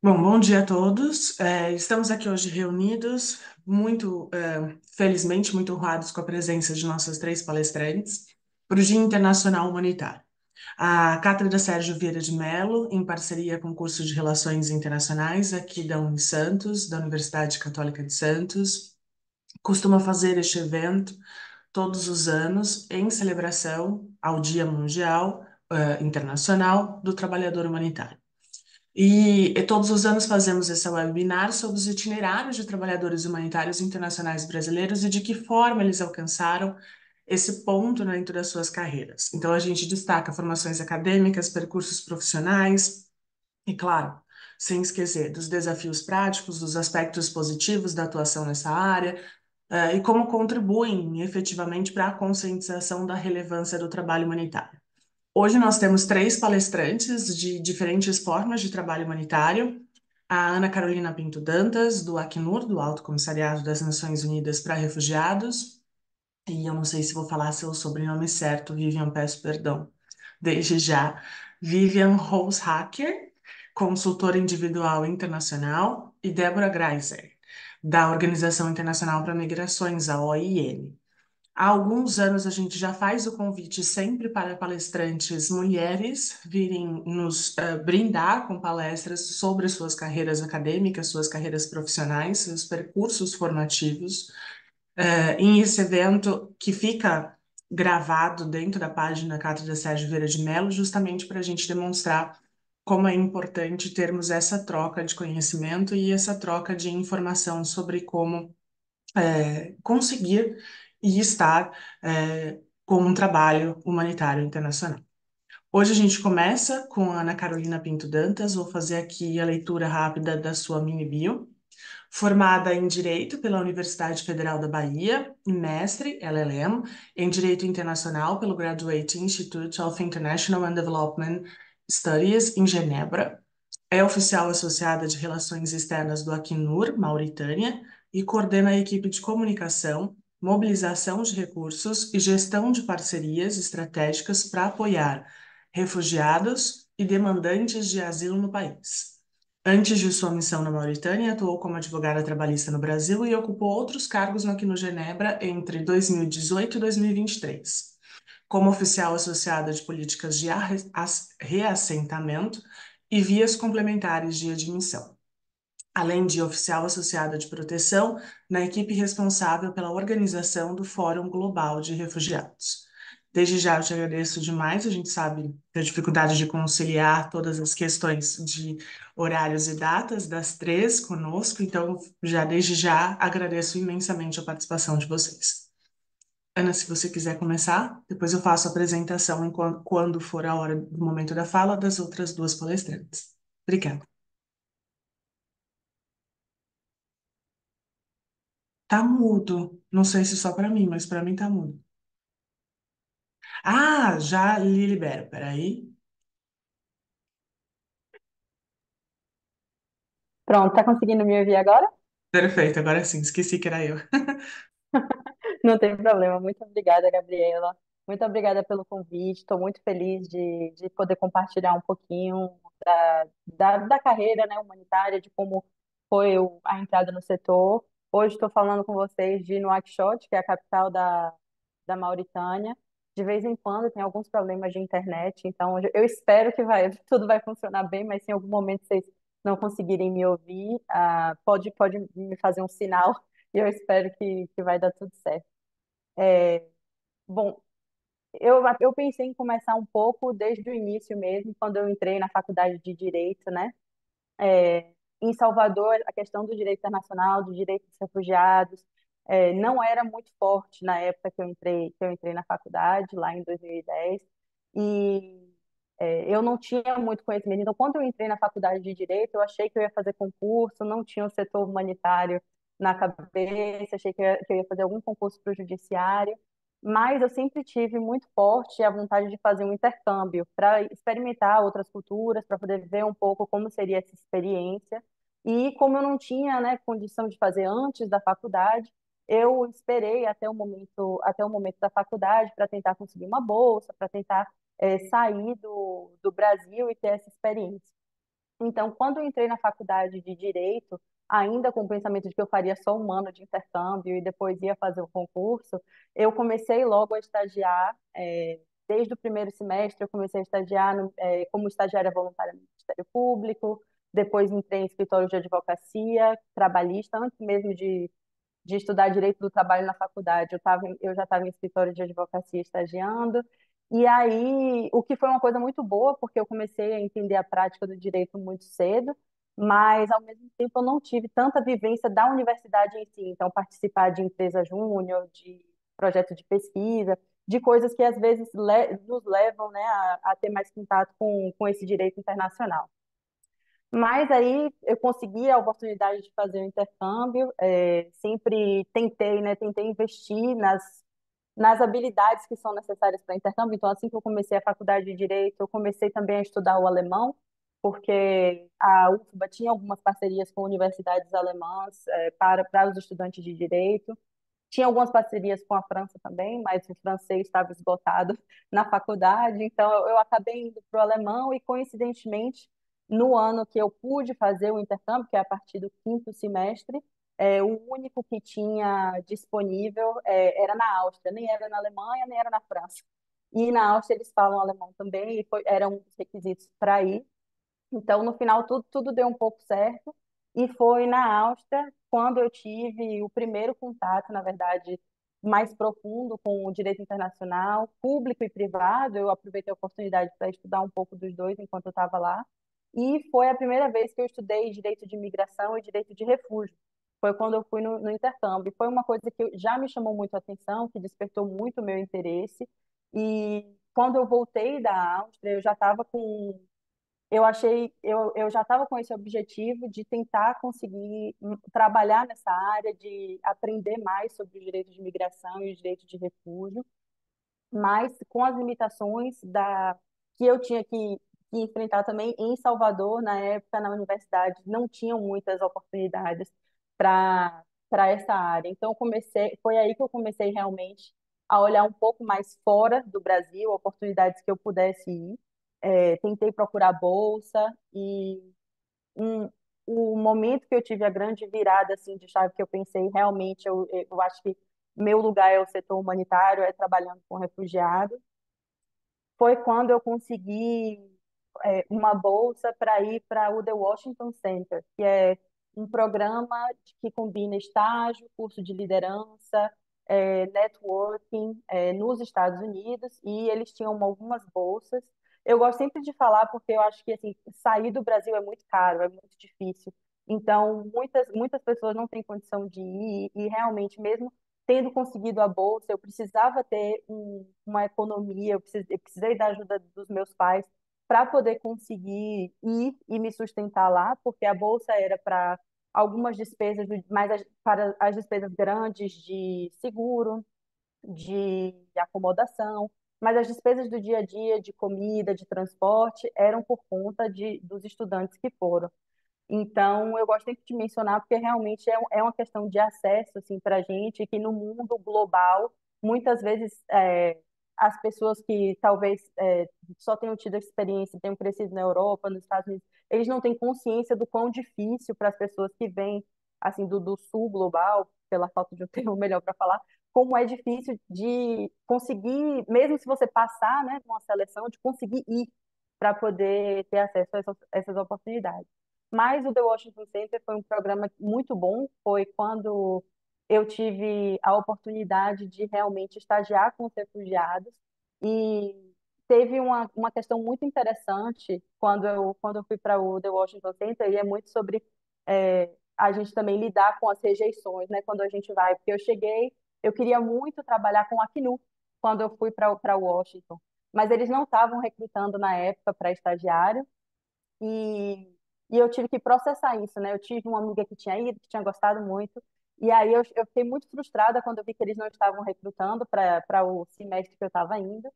Bom dia a todos. Estamos aqui hoje reunidos, muito felizmente, muito honrados com a presença de nossas três palestrantes para o Dia Internacional Humanitário. A Cátedra Sérgio Vieira de Mello, em parceria com o curso de Relações Internacionais aqui da Unisantos, da Universidade Católica de Santos, costuma fazer este evento todos os anos em celebração ao Dia Mundial Internacional do Trabalhador Humanitário. E todos os anos fazemos esse webinar sobre os itinerários de trabalhadores humanitários internacionais brasileiros e de que forma eles alcançaram esse ponto dentro das suas carreiras. Então, a gente destaca formações acadêmicas, percursos profissionais e, claro, sem esquecer dos desafios práticos, dos aspectos positivos da atuação nessa área, e como contribuem efetivamente para a conscientização da relevância do trabalho humanitário. Hoje nós temos três palestrantes de diferentes formas de trabalho humanitário. A Ana Carolina Pinto Dantas, do Acnur, do Alto Comissariado das Nações Unidas para Refugiados. E eu não sei se vou falar seu sobrenome certo, Vivian, peço perdão. Desde já. Vivian Holzhacker, consultora individual internacional. E Débora Greiser, da Organização Internacional para Migrações, a OIM. Há alguns anos a gente já faz o convite sempre para palestrantes mulheres virem nos brindar com palestras sobre suas carreiras acadêmicas, suas carreiras profissionais, seus percursos formativos. Em esse evento que fica gravado dentro da página Cátedra Sérgio Vieira de Mello, justamente para a gente demonstrar como é importante termos essa troca de conhecimento e essa troca de informação sobre como conseguir e estar com um trabalho humanitário internacional. Hoje a gente começa com a Ana Carolina Pinto Dantas, vou fazer aqui a leitura rápida da sua mini bio. Formada em Direito pela Universidade Federal da Bahia e mestre, LLM, em Direito Internacional pelo Graduate Institute of International and Development Studies em Genebra. É oficial associada de Relações Externas do Acnur, Mauritânia, e coordena a equipe de comunicação, mobilização de recursos e gestão de parcerias estratégicas para apoiar refugiados e demandantes de asilo no país. Antes de sua missão na Mauritânia, atuou como advogada trabalhista no Brasil e ocupou outros cargos no Acnur Genebra entre 2018 e 2023. Como oficial associada de políticas de reassentamento e vias complementares de admissão, além de oficial associada de proteção na equipe responsável pela organização do Fórum Global de Refugiados. Desde já eu te agradeço demais, a gente sabe da dificuldade de conciliar todas as questões de horários e datas das três conosco, então já desde já agradeço imensamente a participação de vocês. Ana, se você quiser começar, depois eu faço a apresentação quando for a hora do momento da fala das outras duas palestrantes. Obrigada. Tá mudo. Não sei se só para mim, mas para mim tá mudo. Ah, já lhe libero. Peraí. Pronto, tá conseguindo me ouvir agora? Perfeito, agora sim. Esqueci que era eu. Não tem problema. Muito obrigada, Gabriela. Muito obrigada pelo convite. Estou muito feliz de poder compartilhar um pouquinho da carreira, né, humanitária, de como foi a entrada no setor. Hoje estou falando com vocês de Nouakchott, que é a capital da Mauritânia. De vez em quando tem alguns problemas de internet, então eu espero que tudo vai funcionar bem, mas se em algum momento vocês não conseguirem me ouvir, pode me fazer um sinal e eu espero que vai dar tudo certo. Bom, eu pensei em começar um pouco desde o início mesmo, quando eu entrei na faculdade de Direito, né? É, em Salvador, a questão do direito internacional, do direito dos refugiados, não era muito forte na época que eu entrei na faculdade, lá em 2010, e eu não tinha muito conhecimento. Então, quando eu entrei na faculdade de Direito, eu achei que eu ia fazer concurso, não tinha o setor humanitário na cabeça, achei que eu ia fazer algum concurso para o judiciário, mas eu sempre tive muito forte a vontade de fazer um intercâmbio para experimentar outras culturas, para poder ver um pouco como seria essa experiência. E como eu não tinha, né, condição de fazer antes da faculdade, eu esperei até o momento da faculdade para tentar conseguir uma bolsa, para tentar sair do Brasil e ter essa experiência. Então, quando eu entrei na faculdade de Direito, ainda com o pensamento de que eu faria só um ano de intercâmbio e depois ia fazer o concurso, eu comecei logo a estagiar. Desde o primeiro semestre, eu comecei a estagiar como estagiária voluntária no Ministério Público, depois entrei em escritório de advocacia trabalhista, antes mesmo de estudar direito do trabalho na faculdade. Eu já estava em escritório de advocacia estagiando. E aí, o que foi uma coisa muito boa, porque eu comecei a entender a prática do direito muito cedo, mas ao mesmo tempo eu não tive tanta vivência da universidade em si. Então, participar de empresa júnior, de projeto de pesquisa, de coisas que às vezes nos levam, né, a ter mais contato com esse direito internacional. Mas aí eu consegui a oportunidade de fazer o intercâmbio, sempre tentei, né, tentei investir nas habilidades que são necessárias para intercâmbio. Então, assim que eu comecei a faculdade de Direito, eu comecei também a estudar o alemão, porque a UFBA tinha algumas parcerias com universidades alemãs, para os estudantes de Direito. Tinha algumas parcerias com a França também, mas o francês estava esgotado na faculdade, então eu acabei indo para o alemão e, coincidentemente, no ano que eu pude fazer o intercâmbio, que é a partir do quinto semestre, o único que tinha disponível era na Áustria, nem era na Alemanha, nem era na França. E na Áustria eles falam alemão também, e era um dos requisitos para ir. Então, no final, tudo deu um pouco certo. E foi na Áustria quando eu tive o primeiro contato, na verdade, mais profundo com o direito internacional, público e privado. Eu aproveitei a oportunidade para estudar um pouco dos dois enquanto eu estava lá. E foi a primeira vez que eu estudei direito de imigração e direito de refúgio. Foi quando eu fui no intercâmbio. E foi uma coisa que já me chamou muito a atenção, que despertou muito o meu interesse. E quando eu voltei da Áustria, eu já estava com eu já estava com esse objetivo de tentar conseguir trabalhar nessa área, de aprender mais sobre o direito de imigração e o direito de refúgio, mas com as limitações que eu tinha que enfrentar também em Salvador, na época, na universidade, não tinham muitas oportunidades para essa área. Então, foi aí que eu comecei realmente a olhar um pouco mais fora do Brasil, oportunidades que eu pudesse ir. Tentei procurar bolsa e um, o momento que eu tive a grande virada assim de chave que eu pensei realmente eu acho que meu lugar é o setor humanitário, é trabalhando com refugiados, foi quando eu consegui uma bolsa para ir para o The Washington Center, que é um programa que combina estágio, curso de liderança, networking, nos Estados Unidos, e eles tinham algumas bolsas. Eu gosto sempre de falar porque eu acho que assim, sair do Brasil é muito caro, é muito difícil. Então, muitas pessoas não têm condição de ir, e realmente, mesmo tendo conseguido a bolsa, eu precisava ter uma economia, eu precisei da ajuda dos meus pais para poder conseguir ir e me sustentar lá, porque a bolsa era para algumas despesas, para as despesas grandes de seguro, de acomodação, mas as despesas do dia a dia, de comida, de transporte, eram por conta dos estudantes que foram. Então, eu gosto sempre de mencionar porque realmente é uma questão de acesso assim, para a gente, que no mundo global, muitas vezes as pessoas que talvez só tenham tido experiência, tenham crescido na Europa, nos Estados Unidos, eles não têm consciência do quão difícil para as pessoas que vêm assim, do sul global, pela falta de um termo melhor para falar, como é difícil de conseguir, mesmo se você passar, né, numa seleção, de conseguir ir para poder ter acesso a essas oportunidades. Mas o The Washington Center foi um programa muito bom. Foi quando eu tive a oportunidade de realmente estagiar com os refugiados. E teve uma questão muito interessante quando eu fui para o The Washington Center, e é muito sobre a gente também lidar com as rejeições, né, quando a gente vai. Porque eu queria muito trabalhar com a Acnu quando eu fui para Washington. Mas eles não estavam recrutando na época para estagiário. E, e eu tive que processar isso, né? Eu tive uma amiga que tinha ido, que tinha gostado muito, e aí eu fiquei muito frustrada quando eu vi que eles não estavam recrutando para o semestre que eu estava indo,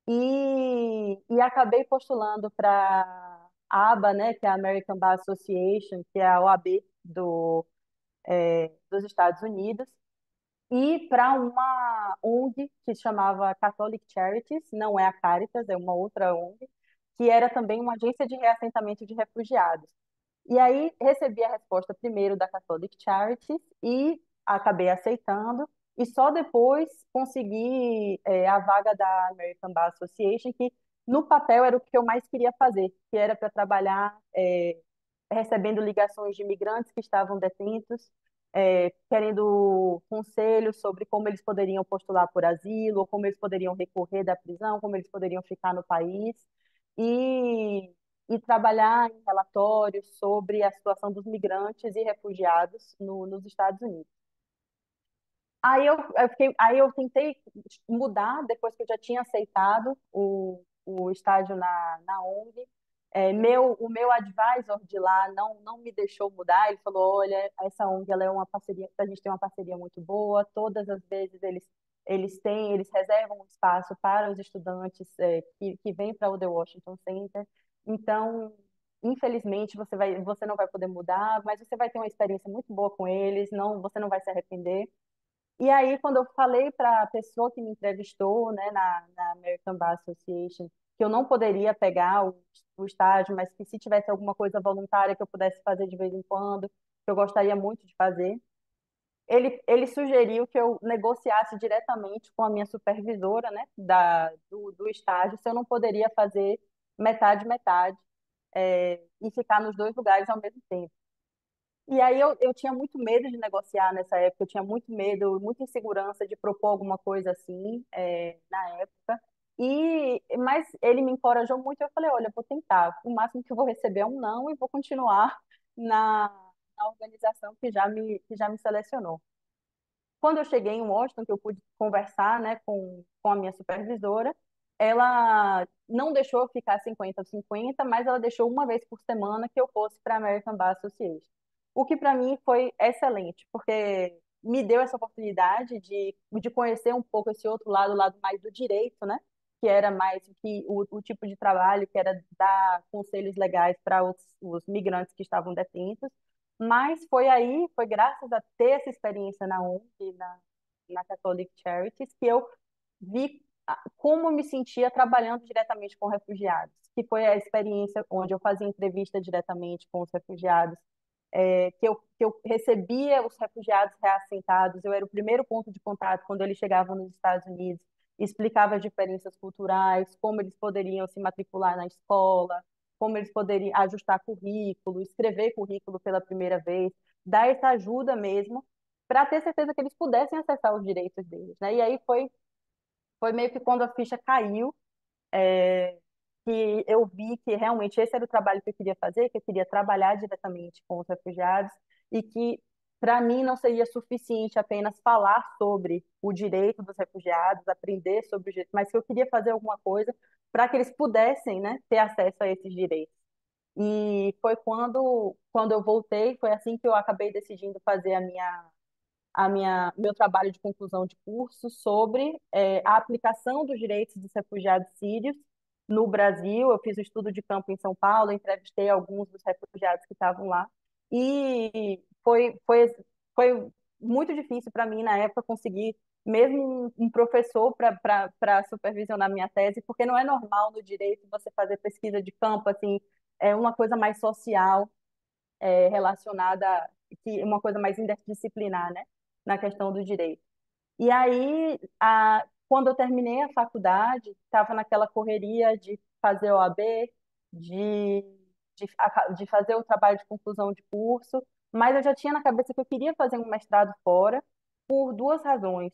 e acabei postulando para a ABA, né? Que é a American Bar Association, que é a OAB dos Estados Unidos, e para uma ONG que se chamava Catholic Charities, não é a Caritas, é uma outra ONG, que era também uma agência de reassentamento de refugiados. E aí recebi a resposta primeiro da Catholic Charities e acabei aceitando, e só depois consegui a vaga da American Bar Association, que no papel era o que eu mais queria fazer, que era para trabalhar recebendo ligações de imigrantes que estavam detentos, querendo conselhos sobre como eles poderiam postular por asilo, ou como eles poderiam recorrer da prisão, como eles poderiam ficar no país, e, e trabalhar em relatórios sobre a situação dos migrantes e refugiados nos Estados Unidos. Aí eu tentei mudar depois que eu já tinha aceitado o estágio na ONG. O meu advisor de lá não me deixou mudar. Ele falou: olha, essa ONG ela é uma parceria, a gente tem uma parceria muito boa. Todas as vezes eles reservam um espaço para os estudantes que vêm para o The Washington Center. Então, infelizmente, você não vai poder mudar, mas você vai ter uma experiência muito boa com eles. Não, você não vai se arrepender. E aí, quando eu falei para a pessoa que me entrevistou, né, na American Bar Association, que eu não poderia pegar o estágio, mas que se tivesse alguma coisa voluntária que eu pudesse fazer de vez em quando, que eu gostaria muito de fazer, ele sugeriu que eu negociasse diretamente com a minha supervisora, né, do estágio, se eu não poderia fazer metade, metade, e ficar nos dois lugares ao mesmo tempo. E aí eu tinha muito medo de negociar nessa época, eu tinha muito medo, muita insegurança de propor alguma coisa assim, na época. Mas ele me encorajou muito, eu falei, olha, eu vou tentar. O máximo que eu vou receber é um não e vou continuar na, na organização que já me selecionou. Quando eu cheguei em Washington, que eu pude conversar, né, com a minha supervisora, ela não deixou eu ficar 50-50, mas ela deixou uma vez por semana que eu fosse para a American Bar Association. O que para mim foi excelente, porque me deu essa oportunidade de conhecer um pouco esse outro lado, o lado mais do direito, né? Que era mais o tipo de trabalho que era dar conselhos legais para os migrantes que estavam detentos. Mas foi graças a ter essa experiência na ONG, na Catholic Charities, que eu vi como me sentia trabalhando diretamente com refugiados, que foi a experiência onde eu fazia entrevista diretamente com os refugiados, que eu recebia os refugiados reassentados, eu era o primeiro ponto de contato quando eles chegavam nos Estados Unidos, explicava as diferenças culturais, como eles poderiam se matricular na escola, como eles poderiam ajustar currículo, escrever currículo pela primeira vez, dar essa ajuda mesmo, para ter certeza que eles pudessem acessar os direitos deles, né? E aí foi meio que quando a ficha caiu, é, que eu vi que realmente esse era o trabalho que eu queria fazer, que eu queria trabalhar diretamente com os refugiados e que para mim não seria suficiente apenas falar sobre o direito dos refugiados, aprender sobre o direito, mas que eu queria fazer alguma coisa para que eles pudessem, né, ter acesso a esses direitos. E foi quando eu voltei, foi assim que eu acabei decidindo fazer meu trabalho de conclusão de curso sobre a aplicação dos direitos dos refugiados sírios no Brasil. Eu fiz um estudo de campo em São Paulo, entrevistei alguns dos refugiados que estavam lá e foi muito difícil para mim na época conseguir mesmo um professor para supervisionar minha tese, porque não é normal no direito você fazer pesquisa de campo assim, é uma coisa mais social, relacionada, que uma coisa mais interdisciplinar, né, na questão do direito. E aí, quando eu terminei a faculdade, estava naquela correria de fazer OAB, de, de fazer o trabalho de conclusão de curso, mas eu já tinha na cabeça que eu queria fazer um mestrado fora por duas razões.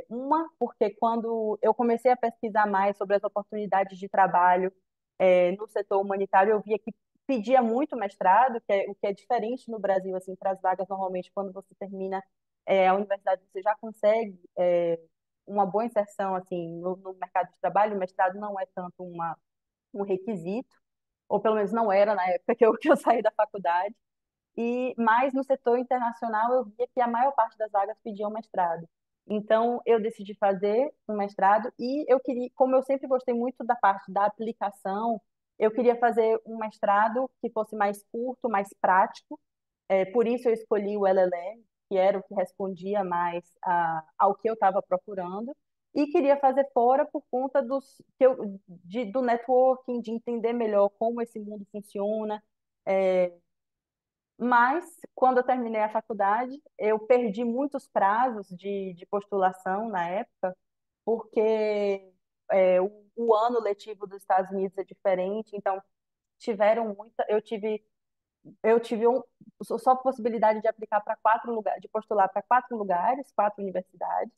Uma, porque quando eu comecei a pesquisar mais sobre as oportunidades de trabalho no setor humanitário, eu via que pedia muito mestrado, o que é diferente no Brasil, assim, para as vagas, normalmente, quando você termina a universidade, você já consegue uma boa inserção, assim, no mercado de trabalho. O mestrado não é tanto um requisito, ou pelo menos não era na época que eu saí da faculdade. Mas no setor internacional eu via que a maior parte das vagas pediam mestrado. Então eu decidi fazer um mestrado e eu queria, como eu sempre gostei muito da parte da aplicação, eu queria fazer um mestrado que fosse mais curto, mais prático. Por isso eu escolhi o LLM, que era o que respondia mais ao que eu estava procurando. e queria fazer fora por conta do networking, de entender melhor como esse mundo funciona. É, mas, quando eu terminei a faculdade, eu perdi muitos prazos de postulação na época, porque o ano letivo dos Estados Unidos é diferente, então eu tive só a possibilidade de aplicar para 4 lugares, de postular para 4 lugares, 4 universidades.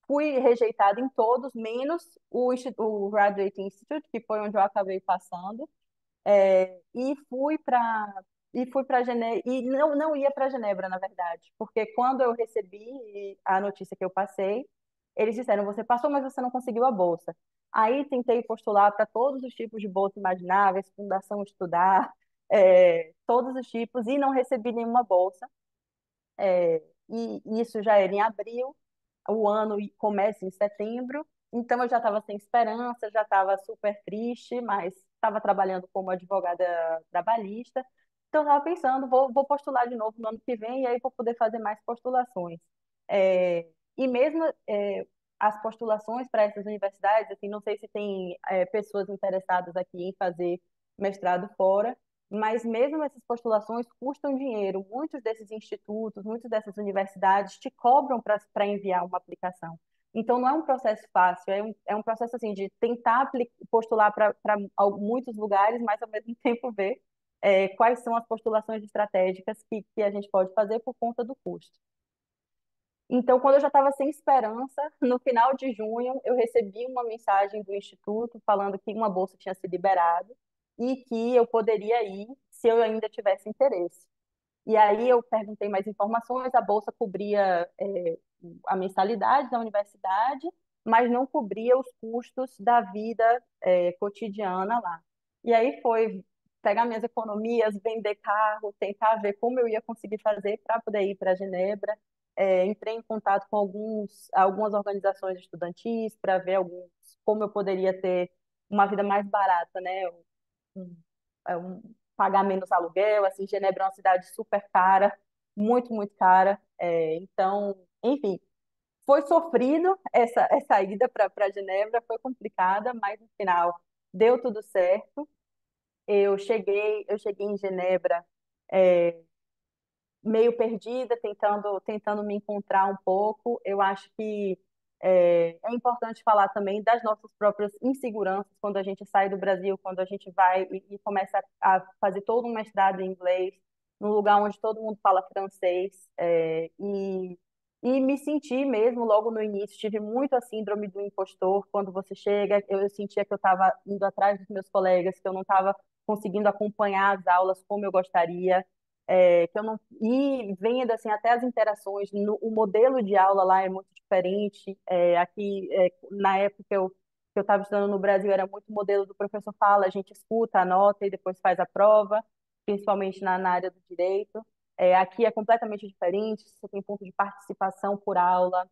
Fui rejeitada em todos, menos o Graduate Institute, que foi onde eu acabei passando. E fui para Genebra e não ia para Genebra, na verdade, porque quando eu recebi a notícia que eu passei, eles disseram: você passou, mas você não conseguiu a bolsa. Aí tentei postular para todos os tipos de bolsa imagináveis, Fundação Estudar, todos os tipos, e não recebi nenhuma bolsa. E isso já era em abril, o ano começa em setembro, então eu já estava sem esperança, já estava super triste, mas estava trabalhando como advogada trabalhista, então eu estava pensando, vou postular de novo no ano que vem e aí vou poder fazer mais postulações. E mesmo as postulações para essas universidades, assim, não sei se tem pessoas interessadas aqui em fazer mestrado fora, mas mesmo essas postulações custam dinheiro. Muitos desses institutos, muitas dessas universidades te cobram para enviar uma aplicação. Então, não é um processo fácil, é um processo assim de tentar postular para muitos lugares, mas ao mesmo tempo ver quais são as postulações estratégicas que a gente pode fazer por conta do custo. Então, quando eu já estava sem esperança, no final de junho, eu recebi uma mensagem do Instituto falando que uma bolsa tinha sido liberada e que eu poderia ir se eu ainda tivesse interesse. E aí eu perguntei mais informações, a bolsa cobria a mensalidade da universidade, mas não cobria os custos da vida cotidiana lá. E aí foi pegar minhas economias, vender carro, tentar ver como eu ia conseguir fazer para poder ir para Genebra. Entrei em contato com algumas organizações estudantis para ver como eu poderia ter uma vida mais barata, né? um, Pagar menos aluguel. Assim, Genebra é uma cidade super cara, muito, muito cara. Então, enfim, foi sofrido essa ida para Genebra, foi complicada, mas no final deu tudo certo. Eu cheguei em Genebra é, meio perdida, tentando me encontrar um pouco. Eu acho que é importante falar também das nossas próprias inseguranças quando a gente sai do Brasil, quando a gente vai e começa a fazer todo um mestrado em inglês, num lugar onde todo mundo fala francês, e me senti mesmo logo no início, tive muito a síndrome do impostor. Quando você chega, eu sentia que eu estava indo atrás dos meus colegas, que eu não estava conseguindo acompanhar as aulas como eu gostaria, que eu não e vendo assim até as interações, o modelo de aula lá é muito diferente. Aqui, na época que eu estava estudando no Brasil, era muito o modelo do professor fala, a gente escuta, anota e depois faz a prova, principalmente na área do direito. Aqui é completamente diferente, você tem ponto de participação por aula,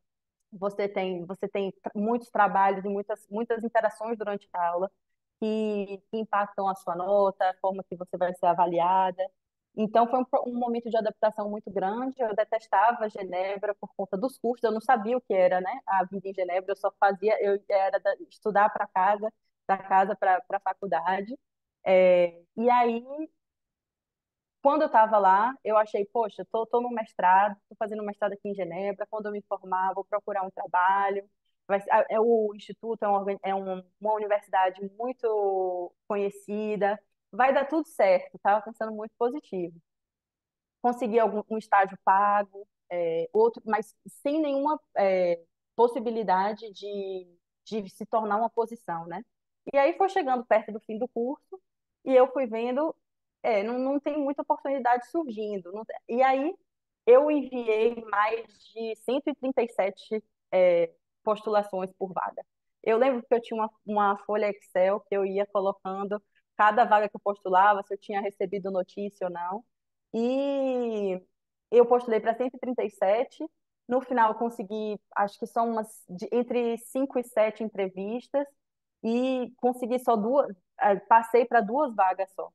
você tem muitos trabalhos e muitas interações durante a aula que impactam a sua nota, a forma que você vai ser avaliada. Então, foi um momento de adaptação muito grande. Eu detestava Genebra por conta dos cursos. Eu não sabia o que era, né, a vida em Genebra. Eu só fazia, eu era estudar para casa, da casa para a faculdade. E aí, quando eu estava lá, eu achei, poxa, tô no mestrado, tô fazendo mestrado aqui em Genebra. Quando eu me formar, vou procurar um trabalho. O Instituto uma universidade muito conhecida. Vai dar tudo certo. Estava pensando muito positivo. Consegui um estágio pago, outro, mas sem nenhuma possibilidade de se tornar uma posição, né? E aí foi chegando perto do fim do curso e eu fui vendo, não tem muita oportunidade surgindo. E aí eu enviei mais de 137 postulações por vaga. Eu lembro que eu tinha uma folha Excel que eu ia colocando cada vaga que eu postulava, se eu tinha recebido notícia ou não. E eu postulei para 137. No final, eu consegui, acho que são entre 5 e 7 entrevistas, e consegui só duas, passei para 2 vagas só.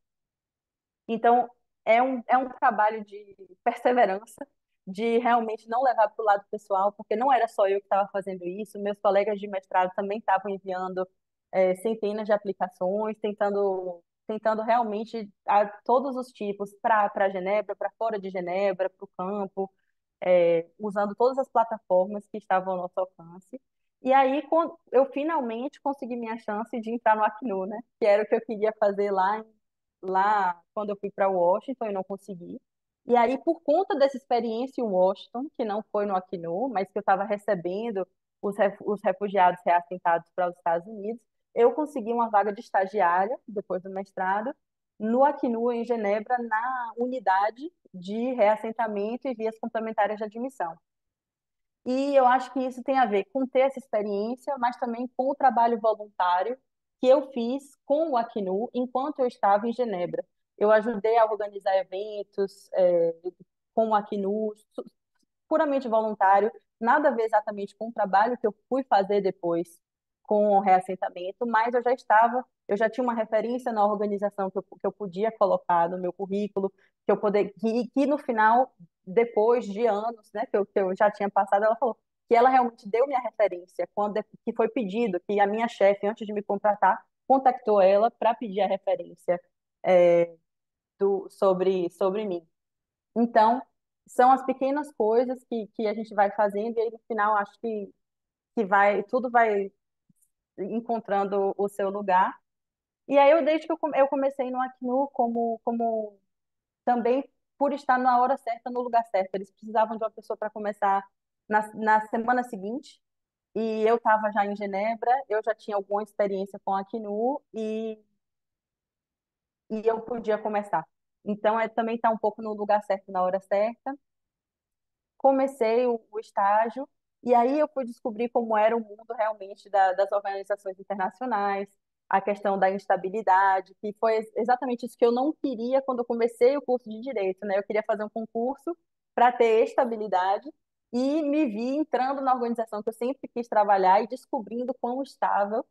Então, é um trabalho de perseverança, de realmente não levar para o lado pessoal, porque não era só eu que estava fazendo isso, meus colegas de mestrado também estavam enviando centenas de aplicações, tentando realmente a todos os tipos para Genebra, para fora de Genebra, para o campo, usando todas as plataformas que estavam ao nosso alcance. E aí eu finalmente consegui minha chance de entrar no Acnu, né? Que era o que eu queria fazer lá quando eu fui para Washington e não consegui. E aí, por conta dessa experiência em Washington, que não foi no Acnu, mas que eu estava recebendo os refugiados reassentados para os Estados Unidos, eu consegui uma vaga de estagiária, depois do mestrado, no Acnu, em Genebra, na unidade de reassentamento e vias complementares de admissão. E eu acho que isso tem a ver com ter essa experiência, mas também com o trabalho voluntário que eu fiz com o Acnu enquanto eu estava em Genebra. Eu ajudei a organizar eventos com o Acnu, puramente voluntário, nada a ver exatamente com o trabalho que eu fui fazer depois com o reassentamento, mas eu já tinha uma referência na organização que eu podia colocar no meu currículo, que no final, depois de anos, né, que eu já tinha passado, ela falou que ela realmente deu minha referência, que foi pedido, que a minha chefe, antes de me contratar, contactou ela para pedir a referência é, sobre mim. Então, são as pequenas coisas que a gente vai fazendo e aí no final acho tudo vai encontrando o seu lugar. E aí desde que eu comecei no Acnu como também por estar na hora certa, no lugar certo. Eles precisavam de uma pessoa para começar na semana seguinte. E eu estava já em Genebra, eu já tinha alguma experiência com a Acnu e eu podia começar. Então, também estar um pouco no lugar certo, na hora certa. Comecei o estágio e aí eu fui descobrir como era o mundo realmente das organizações internacionais, a questão da instabilidade, que foi exatamente isso que eu não queria quando eu comecei o curso de Direito, né? Eu queria fazer um concurso para ter estabilidade e me vi entrando na organização que eu sempre quis trabalhar e descobrindo quão estável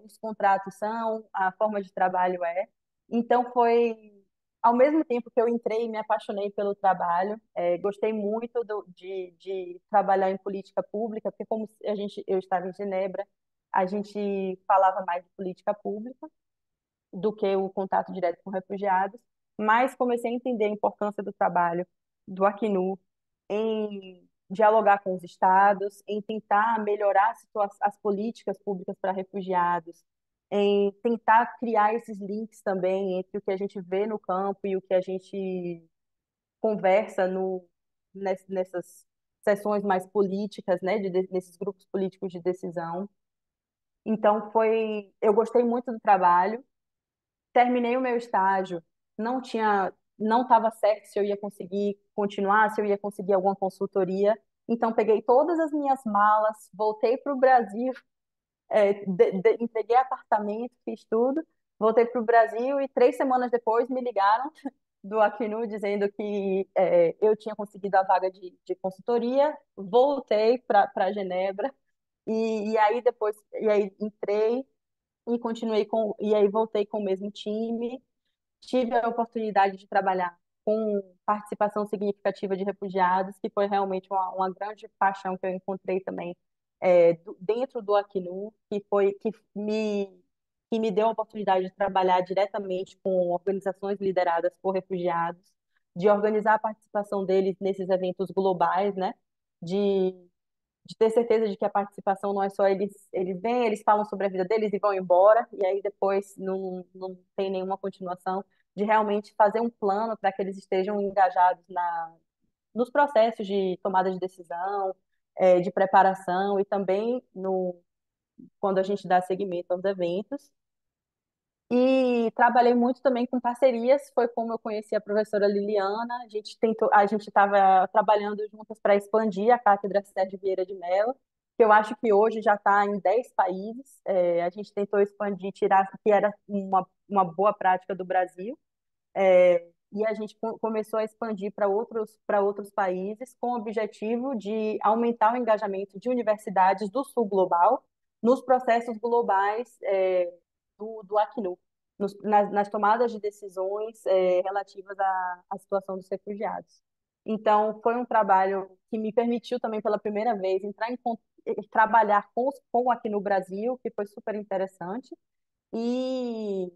os contratos são, a forma de trabalho é. Então foi ao mesmo tempo que eu entrei e me apaixonei pelo trabalho, gostei muito de trabalhar em política pública, porque eu estava em Genebra, a gente falava mais de política pública do que o contato direto com refugiados, mas comecei a entender a importância do trabalho do Acnu em dialogar com os estados, em tentar melhorar as políticas públicas para refugiados, em tentar criar esses links também entre o que a gente vê no campo e o que a gente conversa nessas sessões mais políticas, né, nesses grupos políticos de decisão. Então eu gostei muito do trabalho, terminei o meu estágio, não estava certo se eu ia conseguir continuar, se eu ia conseguir alguma consultoria. Então peguei todas as minhas malas, voltei para o Brasil, entreguei apartamento, fiz tudo, voltei para o Brasil e 3 semanas depois me ligaram do Acnu dizendo que eu tinha conseguido a vaga de consultoria, voltei para Genebra e aí entrei e continuei e aí voltei com o mesmo time. Tive a oportunidade de trabalhar com participação significativa de refugiados, que foi realmente uma grande paixão que eu encontrei também dentro do Acnu, que me deu a oportunidade de trabalhar diretamente com organizações lideradas por refugiados, de organizar a participação deles nesses eventos globais, né? De de ter certeza de que a participação não é só eles vêm, eles falam sobre a vida deles e vão embora, e aí depois não tem nenhuma continuação, de realmente fazer um plano para que eles estejam engajados nos processos de tomada de decisão, de preparação e também quando a gente dá seguimento aos eventos. E trabalhei muito também com parcerias, foi como eu conheci a professora Liliana. A gente estava trabalhando juntas para expandir a Cátedra Sérgio Vieira de Mello, que eu acho que hoje já está em 10 países. A gente tentou expandir, tirar, que era uma boa prática do Brasil, e a gente começou a expandir para outros países com o objetivo de aumentar o engajamento de universidades do Sul Global nos processos globais do Acnu, nas tomadas de decisões relativas à situação dos refugiados. Então, foi um trabalho que me permitiu também pela primeira vez trabalhar com aqui no Brasil, que foi super interessante, e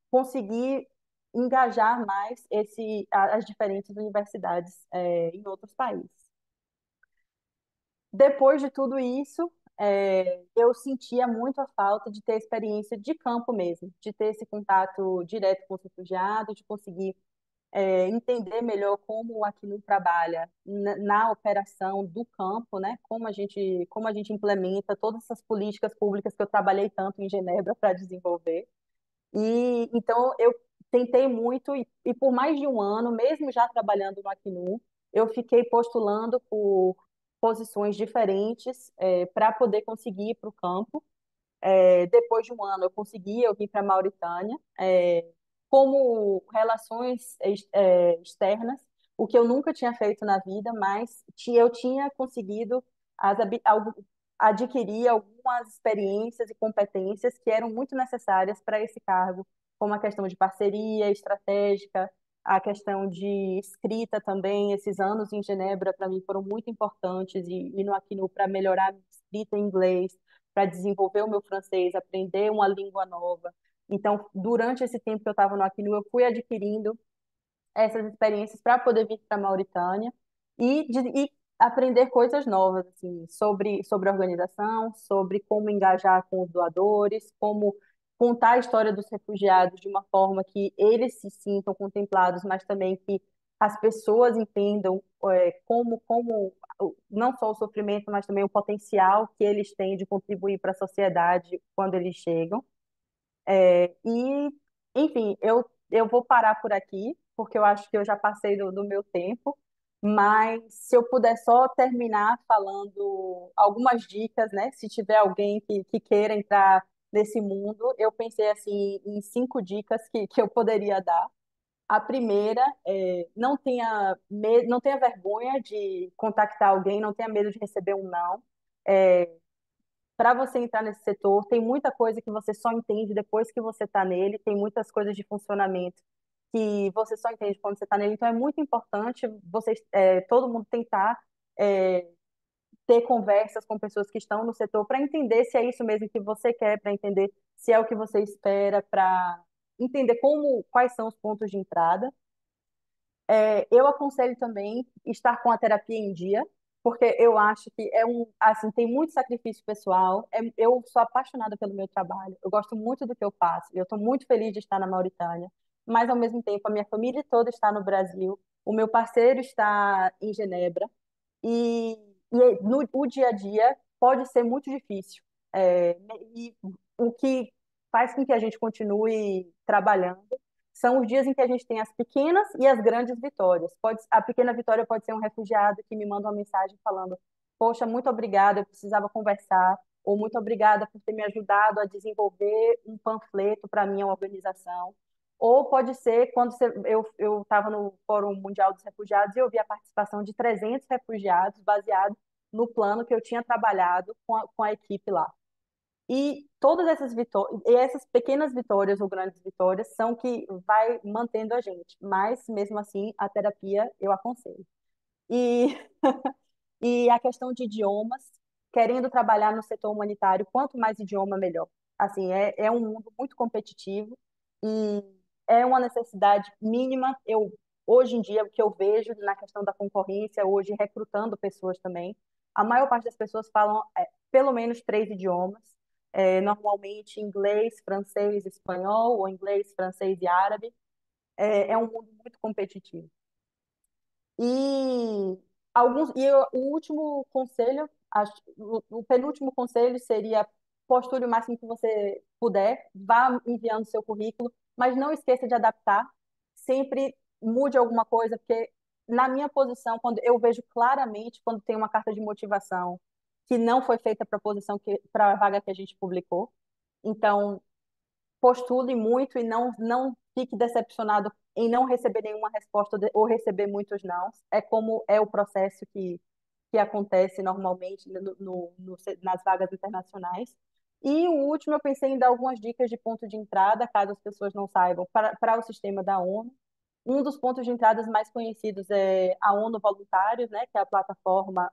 conseguir engajar mais as diferentes universidades em outros países. Depois de tudo isso, eu sentia muito a falta de ter experiência de campo mesmo, de ter esse contato direto com os refugiados, de conseguir entender melhor como o Acnur trabalha na operação do campo, né? Como a gente implementa todas essas políticas públicas que eu trabalhei tanto em Genebra para desenvolver. E então eu tentei muito e por mais de um ano, mesmo já trabalhando no Acnur, eu fiquei postulando por posições diferentes para poder conseguir ir para o campo. Depois de um ano, eu vim para a Mauritânia, como relações externas, o que eu nunca tinha feito na vida, mas eu tinha conseguido adquirir algumas experiências e competências que eram muito necessárias para esse cargo, como a questão de parceria estratégica, a questão de escrita também. Esses anos em Genebra, para mim, foram muito importantes, e no Acnur para melhorar a minha escrita em inglês, para desenvolver o meu francês, aprender uma língua nova. Então, durante esse tempo que eu estava no Acnur, eu fui adquirindo essas experiências para poder vir para a Mauritânia e aprender coisas novas, assim, sobre organização, sobre como engajar com os doadores, como contar a história dos refugiados de uma forma que eles se sintam contemplados, mas também que as pessoas entendam como não só o sofrimento, mas também o potencial que eles têm de contribuir para a sociedade quando eles chegam. E, enfim, eu vou parar por aqui, porque eu acho que eu já passei do meu tempo, mas se eu puder só terminar falando algumas dicas, né? Se tiver alguém que queira entrar nesse mundo, eu pensei assim em 5 dicas que eu poderia dar. A primeira é não tenha vergonha de contactar alguém, não tenha medo de receber um não. Para você entrar nesse setor, tem muita coisa que você só entende depois que você está nele, tem muitas coisas de funcionamento que você só entende quando você está nele. Então, é muito importante todo mundo tentar é, ter conversas com pessoas que estão no setor para entender se é isso mesmo que você quer, para entender se é o que você espera, para entender quais são os pontos de entrada. Eu aconselho também estar com a terapia em dia, porque eu acho que assim, tem muito sacrifício pessoal. Eu sou apaixonada pelo meu trabalho, eu gosto muito do que eu faço, eu estou muito feliz de estar na Mauritânia, mas ao mesmo tempo a minha família toda está no Brasil, o meu parceiro está em Genebra, e, o dia a dia pode ser muito difícil. E o que faz com que a gente continue trabalhando são os dias em que a gente tem as pequenas e as grandes vitórias. A pequena vitória pode ser um refugiado que me manda uma mensagem falando: Poxa, muito obrigada, eu precisava conversar, ou muito obrigada por ter me ajudado a desenvolver um panfleto para a minha organização. Ou pode ser quando eu estava no Fórum Mundial dos Refugiados e eu vi a participação de 300 refugiados baseado no plano que eu tinha trabalhado com a equipe lá. E todas essas vitórias, e essas pequenas vitórias ou grandes vitórias são que vai mantendo a gente. Mas mesmo assim, a terapia eu aconselho. E e a questão de idiomas, querendo trabalhar no setor humanitário, quanto mais idioma, melhor. Assim, é um mundo muito competitivo e é uma necessidade mínima. Hoje em dia, o que eu vejo na questão da concorrência, hoje recrutando pessoas também, a maior parte das pessoas falam pelo menos 3 idiomas, normalmente inglês, francês, espanhol, ou inglês, francês e árabe. É um mundo muito competitivo. E o último conselho, o penúltimo conselho seria: postule o máximo que você puder, vá enviando seu currículo, mas não esqueça de adaptar. Sempre mude alguma coisa, porque na minha posição, quando eu vejo claramente quando tem uma carta de motivação que não foi feita para a posição para a vaga que a gente publicou. Então, postule muito e não fique decepcionado em não receber nenhuma resposta ou receber muitos não. É como é o processo que acontece normalmente nas vagas internacionais. E o último, eu pensei em dar algumas dicas de ponto de entrada, caso as pessoas não saibam, para o sistema da ONU. Um dos pontos de entradas mais conhecidos é a ONU Voluntários, né, que é a plataforma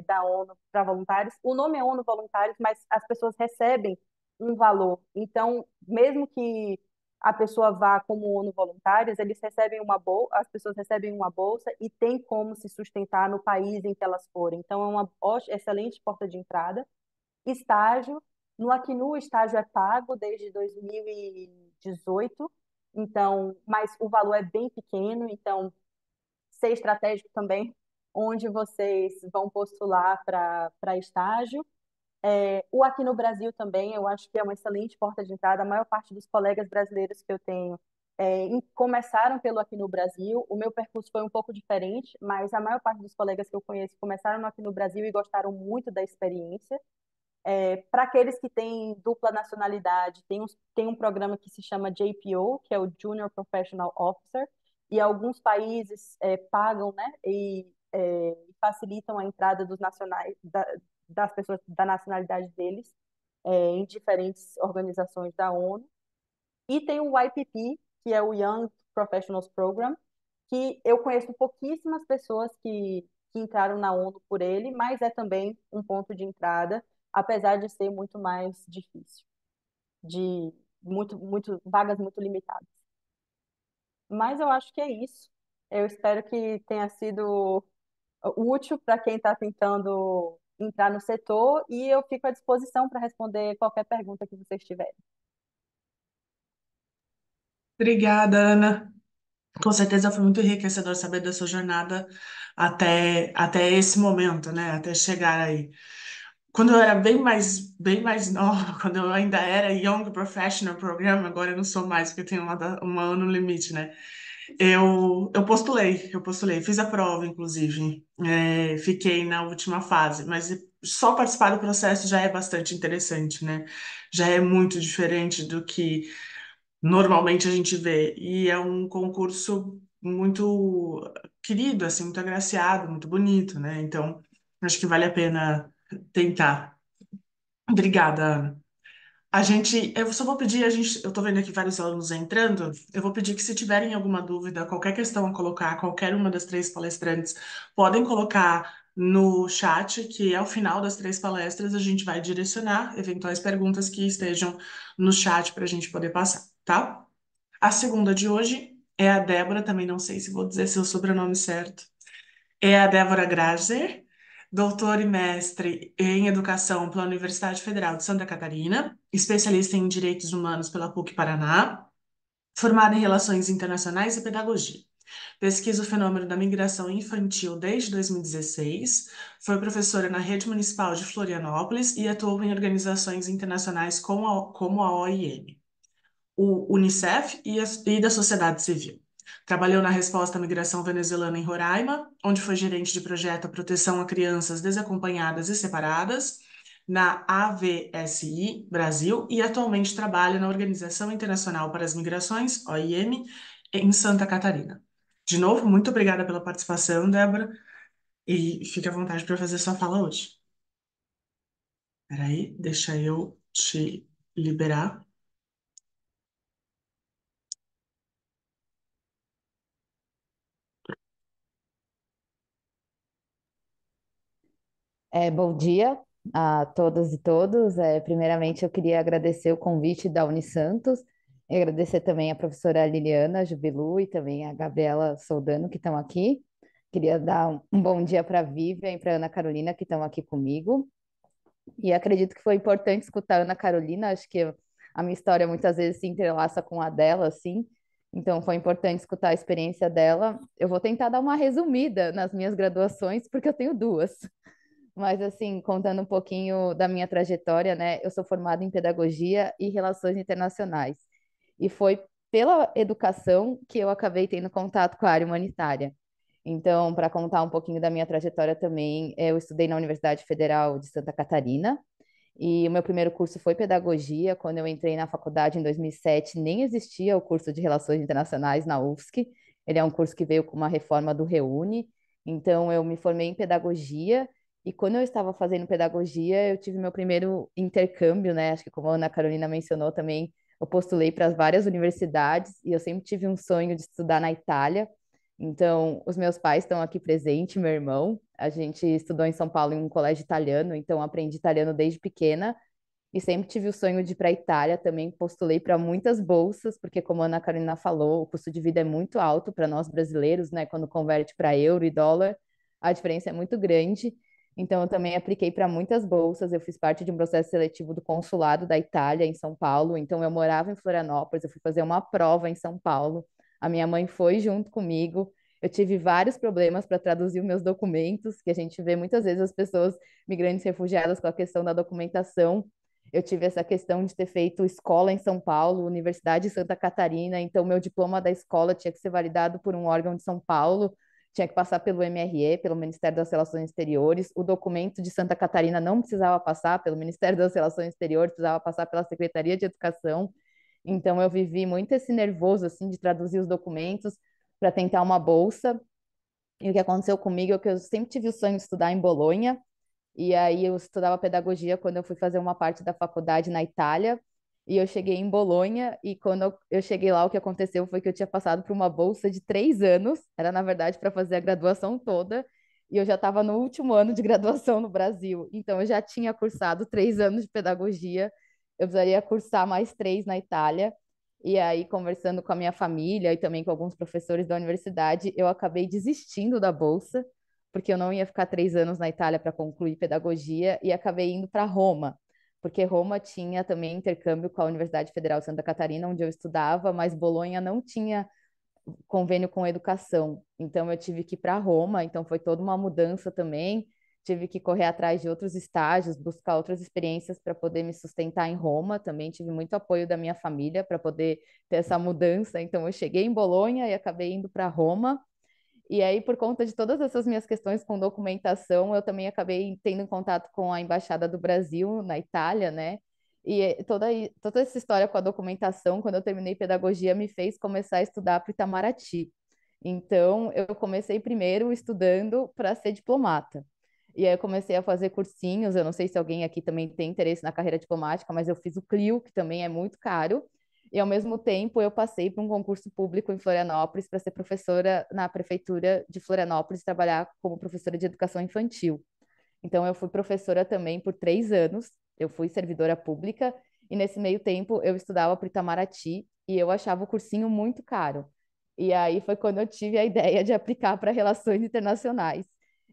da ONU para voluntários. O nome é ONU Voluntários, mas as pessoas recebem um valor. Então, mesmo que a pessoa vá como ONU Voluntários, eles recebem uma bolsa, as pessoas recebem uma bolsa e tem como se sustentar no país em que elas forem. Então, é uma excelente porta de entrada. Estágio, no Acnu o estágio é pago desde 2018, então, mas o valor é bem pequeno, então ser estratégico também, onde vocês vão postular para estágio. O Aqui no Brasil também, eu acho que é uma excelente porta de entrada. A maior parte dos colegas brasileiros que eu tenho começaram pelo Aqui no Brasil. O meu percurso foi um pouco diferente, mas a maior parte dos colegas que eu conheço começaram no Aqui no Brasil e gostaram muito da experiência. Para aqueles que têm dupla nacionalidade, tem um programa que se chama JPO, que é o Junior Professional Officer, e alguns países pagam, né, e facilitam a entrada dos nacionais, das pessoas da nacionalidade deles em diferentes organizações da ONU. E tem o YPP, que é o Young Professionals Program, que eu conheço pouquíssimas pessoas que entraram na ONU por ele, mas é também um ponto de entrada, apesar de ser muito mais difícil, de vagas muito limitadas. Mas eu acho que é isso. Eu espero que tenha sido útil para quem está tentando entrar no setor e eu fico à disposição para responder qualquer pergunta que vocês tiverem. Obrigada, Ana. Com certeza foi muito enriquecedor saber da sua jornada até esse momento, né? Até chegar aí. Quando eu era bem mais nova, quando eu ainda era Young Professional Program, agora eu não sou mais, porque eu tenho uma ano limite, né? Eu postulei, fiz a prova, inclusive. Fiquei na última fase, mas só participar do processo já é bastante interessante, né? Já é muito diferente do que normalmente a gente vê. E é um concurso muito querido, assim, muito agraciado, muito bonito, né? Então, acho que vale a pena tentar. Obrigada, Ana. Eu só vou pedir, eu tô vendo aqui vários alunos entrando, eu vou pedir que se tiverem alguma dúvida, qualquer questão a colocar, qualquer uma das três palestrantes, podem colocar no chat, que ao final das três palestras a gente vai direcionar eventuais perguntas que estejam no chat para a gente poder passar, tá? A segunda de hoje é a Débora, também não sei se vou dizer seu sobrenome certo. É a Débora Grazer, doutora e mestre em Educação pela Universidade Federal de Santa Catarina, especialista em Direitos Humanos pela PUC Paraná, formada em Relações Internacionais e Pedagogia. Pesquisa o fenômeno da migração infantil desde 2016, foi professora na Rede Municipal de Florianópolis e atuou em organizações internacionais como a OIM, o Unicef e da sociedade civil. Trabalhou na resposta à migração venezuelana em Roraima, onde foi gerente de projeto à proteção a crianças desacompanhadas e separadas, na AVSI Brasil, e atualmente trabalha na Organização Internacional para as Migrações, OIM, em Santa Catarina. De novo, muito obrigada pela participação, Débora, e fique à vontade para fazer sua fala hoje. Peraí, deixa eu te liberar. Bom dia a todas e todos. Primeiramente, eu queria agradecer o convite da Unisantos, e agradecer também a professora Liliana Jubilu e também a Gabriela Soldano, que estão aqui. Queria dar um bom dia para a Vivian e para a Ana Carolina, que estão aqui comigo. E acredito que foi importante escutar a Ana Carolina, acho que a minha história muitas vezes se entrelaça com a dela, assim. Então, foi importante escutar a experiência dela. Eu vou tentar dar uma resumida nas minhas graduações, porque eu tenho duas. Mas, assim, contando um pouquinho da minha trajetória, né? Eu sou formada em Pedagogia e Relações Internacionais. E foi pela educação que eu acabei tendo contato com a área humanitária. Então, para contar um pouquinho da minha trajetória também, eu estudei na Universidade Federal de Santa Catarina. E o meu primeiro curso foi Pedagogia. Quando eu entrei na faculdade em 2007, nem existia o curso de Relações Internacionais na UFSC. Ele é um curso que veio com uma reforma do Reúne. Então, eu me formei em Pedagogia e quando eu estava fazendo pedagogia, eu tive meu primeiro intercâmbio, né? Acho que como a Ana Carolina mencionou também, eu postulei para várias universidades e eu sempre tive um sonho de estudar na Itália. Então, os meus pais estão aqui presentes, meu irmão. A gente estudou em São Paulo em um colégio italiano, então aprendi italiano desde pequena e sempre tive o sonho de ir para a Itália. Também postulei para muitas bolsas, porque, como a Ana Carolina falou, o custo de vida é muito alto para nós brasileiros, né? Quando converte para euro e dólar, a diferença é muito grande. Então, eu também apliquei para muitas bolsas. Eu fiz parte de um processo seletivo do consulado da Itália em São Paulo. Então, eu morava em Florianópolis. Eu fui fazer uma prova em São Paulo. A minha mãe foi junto comigo. Eu tive vários problemas para traduzir os meus documentos, que a gente vê muitas vezes as pessoas migrantes refugiadas com a questão da documentação. Eu tive essa questão de ter feito escola em São Paulo, Universidade de Santa Catarina, então meu diploma da escola tinha que ser validado por um órgão de São Paulo, tinha que passar pelo MRE, pelo Ministério das Relações Exteriores. O documento de Santa Catarina não precisava passar pelo Ministério das Relações Exteriores, precisava passar pela Secretaria de Educação. Então eu vivi muito esse nervoso assim de traduzir os documentos para tentar uma bolsa. E o que aconteceu comigo é que eu sempre tive o sonho de estudar em Bolonha, e aí eu estudava pedagogia quando eu fui fazer uma parte da faculdade na Itália. E eu cheguei em Bolonha, e quando eu cheguei lá, o que aconteceu foi que eu tinha passado por uma bolsa de 3 anos, era na verdade para fazer a graduação toda, e eu já estava no último ano de graduação no Brasil. Então eu já tinha cursado 3 anos de pedagogia, eu precisaria cursar mais 3 na Itália. E aí, conversando com a minha família e também com alguns professores da universidade, eu acabei desistindo da bolsa porque eu não ia ficar 3 anos na Itália para concluir pedagogia e acabei indo para Roma, porque Roma tinha também intercâmbio com a Universidade Federal de Santa Catarina, onde eu estudava, mas Bolonha não tinha convênio com a educação. Então eu tive que ir para Roma, então foi toda uma mudança também. Tive que correr atrás de outros estágios, buscar outras experiências para poder me sustentar em Roma. Também tive muito apoio da minha família para poder ter essa mudança. Então eu cheguei em Bolonha e acabei indo para Roma. E aí, por conta de todas essas minhas questões com documentação, eu também acabei tendo contato com a Embaixada do Brasil na Itália, né? E toda essa história com a documentação, quando eu terminei pedagogia, me fez começar a estudar para o Itamaraty. Então, eu comecei primeiro estudando para ser diplomata. E aí, eu comecei a fazer cursinhos. Eu não sei se alguém aqui também tem interesse na carreira diplomática, mas eu fiz o CLIO, que também é muito caro. E, ao mesmo tempo, eu passei por um concurso público em Florianópolis para ser professora na prefeitura de Florianópolis, trabalhar como professora de educação infantil. Então, eu fui professora também por 3 anos, eu fui servidora pública, e nesse meio tempo eu estudava para o Itamaraty, e eu achava o cursinho muito caro. E aí foi quando eu tive a ideia de aplicar para Relações Internacionais.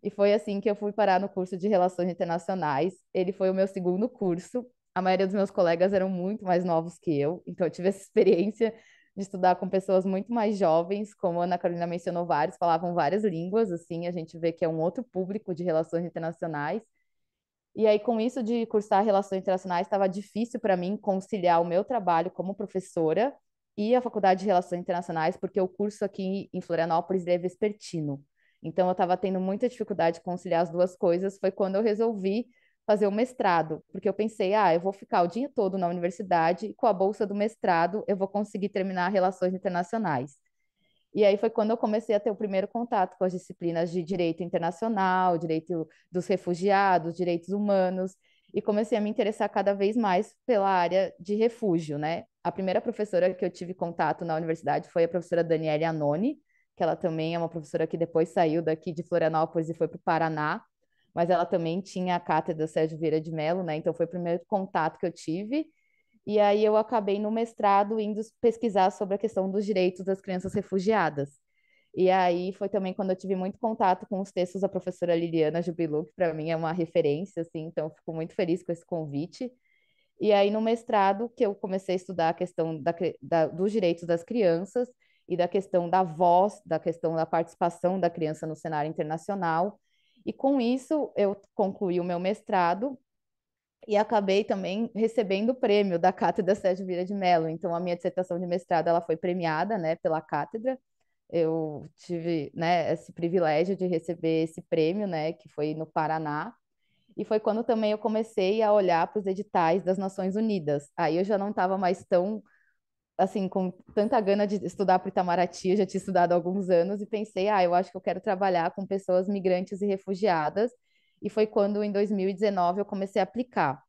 E foi assim que eu fui parar no curso de Relações Internacionais. Ele foi o meu segundo curso. A maioria dos meus colegas eram muito mais novos que eu, então eu tive essa experiência de estudar com pessoas muito mais jovens, como a Ana Carolina mencionou, vários falavam várias línguas, assim, a gente vê que é um outro público de relações internacionais. E aí, com isso de cursar relações internacionais, estava difícil para mim conciliar o meu trabalho como professora e a faculdade de relações internacionais, porque o curso aqui em Florianópolis é vespertino. Então, eu estava tendo muita dificuldade de conciliar as duas coisas. Foi quando eu resolvi fazer o mestrado, porque eu pensei, eu vou ficar o dia todo na universidade e com a bolsa do mestrado eu vou conseguir terminar relações internacionais. E aí foi quando eu comecei a ter o primeiro contato com as disciplinas de direito internacional, direito dos refugiados, direitos humanos, e comecei a me interessar cada vez mais pela área de refúgio, né? A primeira professora que eu tive contato na universidade foi a professora Daniele Anoni, que ela também é uma professora que depois saiu daqui de Florianópolis e foi para o Paraná, mas ela também tinha a cátedra Sérgio Vieira de Mello, né? Então foi o primeiro contato que eu tive. E aí eu acabei no mestrado indo pesquisar sobre a questão dos direitos das crianças refugiadas. E aí foi também quando eu tive muito contato com os textos da professora Liliana Jubilu, que para mim é uma referência, assim, então eu fico muito feliz com esse convite. E aí no mestrado que eu comecei a estudar a questão dos direitos das crianças e da questão da voz, da questão da participação da criança no cenário internacional. E com isso eu concluí o meu mestrado e acabei também recebendo o prêmio da Cátedra Sérgio Vieira de Mello. Então, a minha dissertação de mestrado ela foi premiada, né, pela cátedra. Eu tive, né, esse privilégio de receber esse prêmio, né, que foi no Paraná. E foi quando também eu comecei a olhar para os editais das Nações Unidas. Aí eu já não estava mais tão, assim, com tanta gana de estudar para o Itamaraty, eu já tinha estudado há alguns anos e pensei, eu acho que eu quero trabalhar com pessoas migrantes e refugiadas. E foi quando, em 2019, eu comecei a aplicar.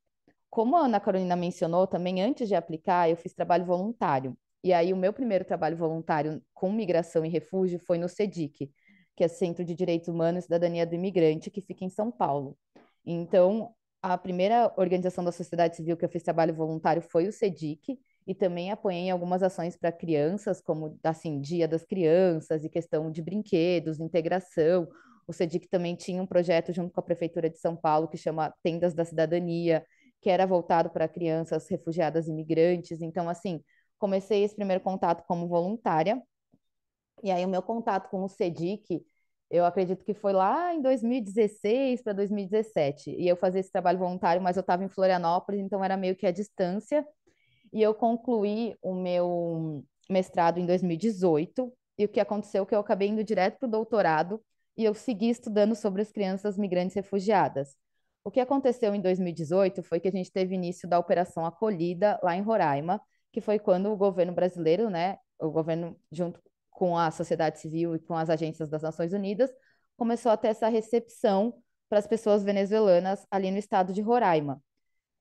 como a Ana Carolina mencionou, também antes de aplicar, eu fiz trabalho voluntário. E aí, o meu primeiro trabalho voluntário com migração e refúgio foi no CEDIC, que é Centro de Direitos Humanos e Cidadania do Imigrante, que fica em São Paulo. Então, a primeira organização da sociedade civil que eu fiz trabalho voluntário foi o CEDIC, e também apoiei em algumas ações para crianças, como assim, Dia das Crianças e questão de brinquedos, integração. O CEDIC também tinha um projeto junto com a Prefeitura de São Paulo que chama Tendas da Cidadania, que era voltado para crianças refugiadas e imigrantes. Então, assim, comecei esse primeiro contato como voluntária, e aí o meu contato com o CEDIC, eu acredito que foi lá em 2016 para 2017, e eu fazia esse trabalho voluntário, mas eu estava em Florianópolis, então era meio que à distância, e eu concluí o meu mestrado em 2018, e o que aconteceu é que eu acabei indo direto para o doutorado, e eu segui estudando sobre as crianças migrantes refugiadas. O que aconteceu em 2018 foi que a gente teve início da Operação Acolhida lá em Roraima, que foi quando o governo brasileiro, né, o governo junto com a sociedade civil e com as agências das Nações Unidas, começou a ter essa recepção para as pessoas venezuelanas ali no estado de Roraima.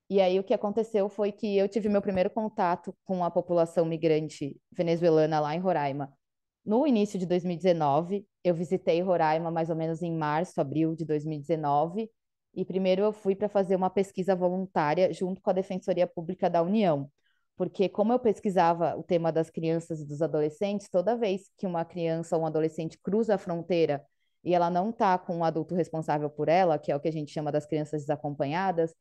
E aí o que aconteceu foi que eu tive meu primeiro contato com a população migrante venezuelana lá em Roraima. No início de 2019, eu visitei Roraima mais ou menos em março, abril de 2019, e primeiro eu fui para fazer uma pesquisa voluntária junto com a Defensoria Pública da União, porque como eu pesquisava o tema das crianças e dos adolescentes, toda vez que uma criança ou um adolescente cruza a fronteira e ela não está com um adulto responsável por ela, que é o que a gente chama das crianças desacompanhadas,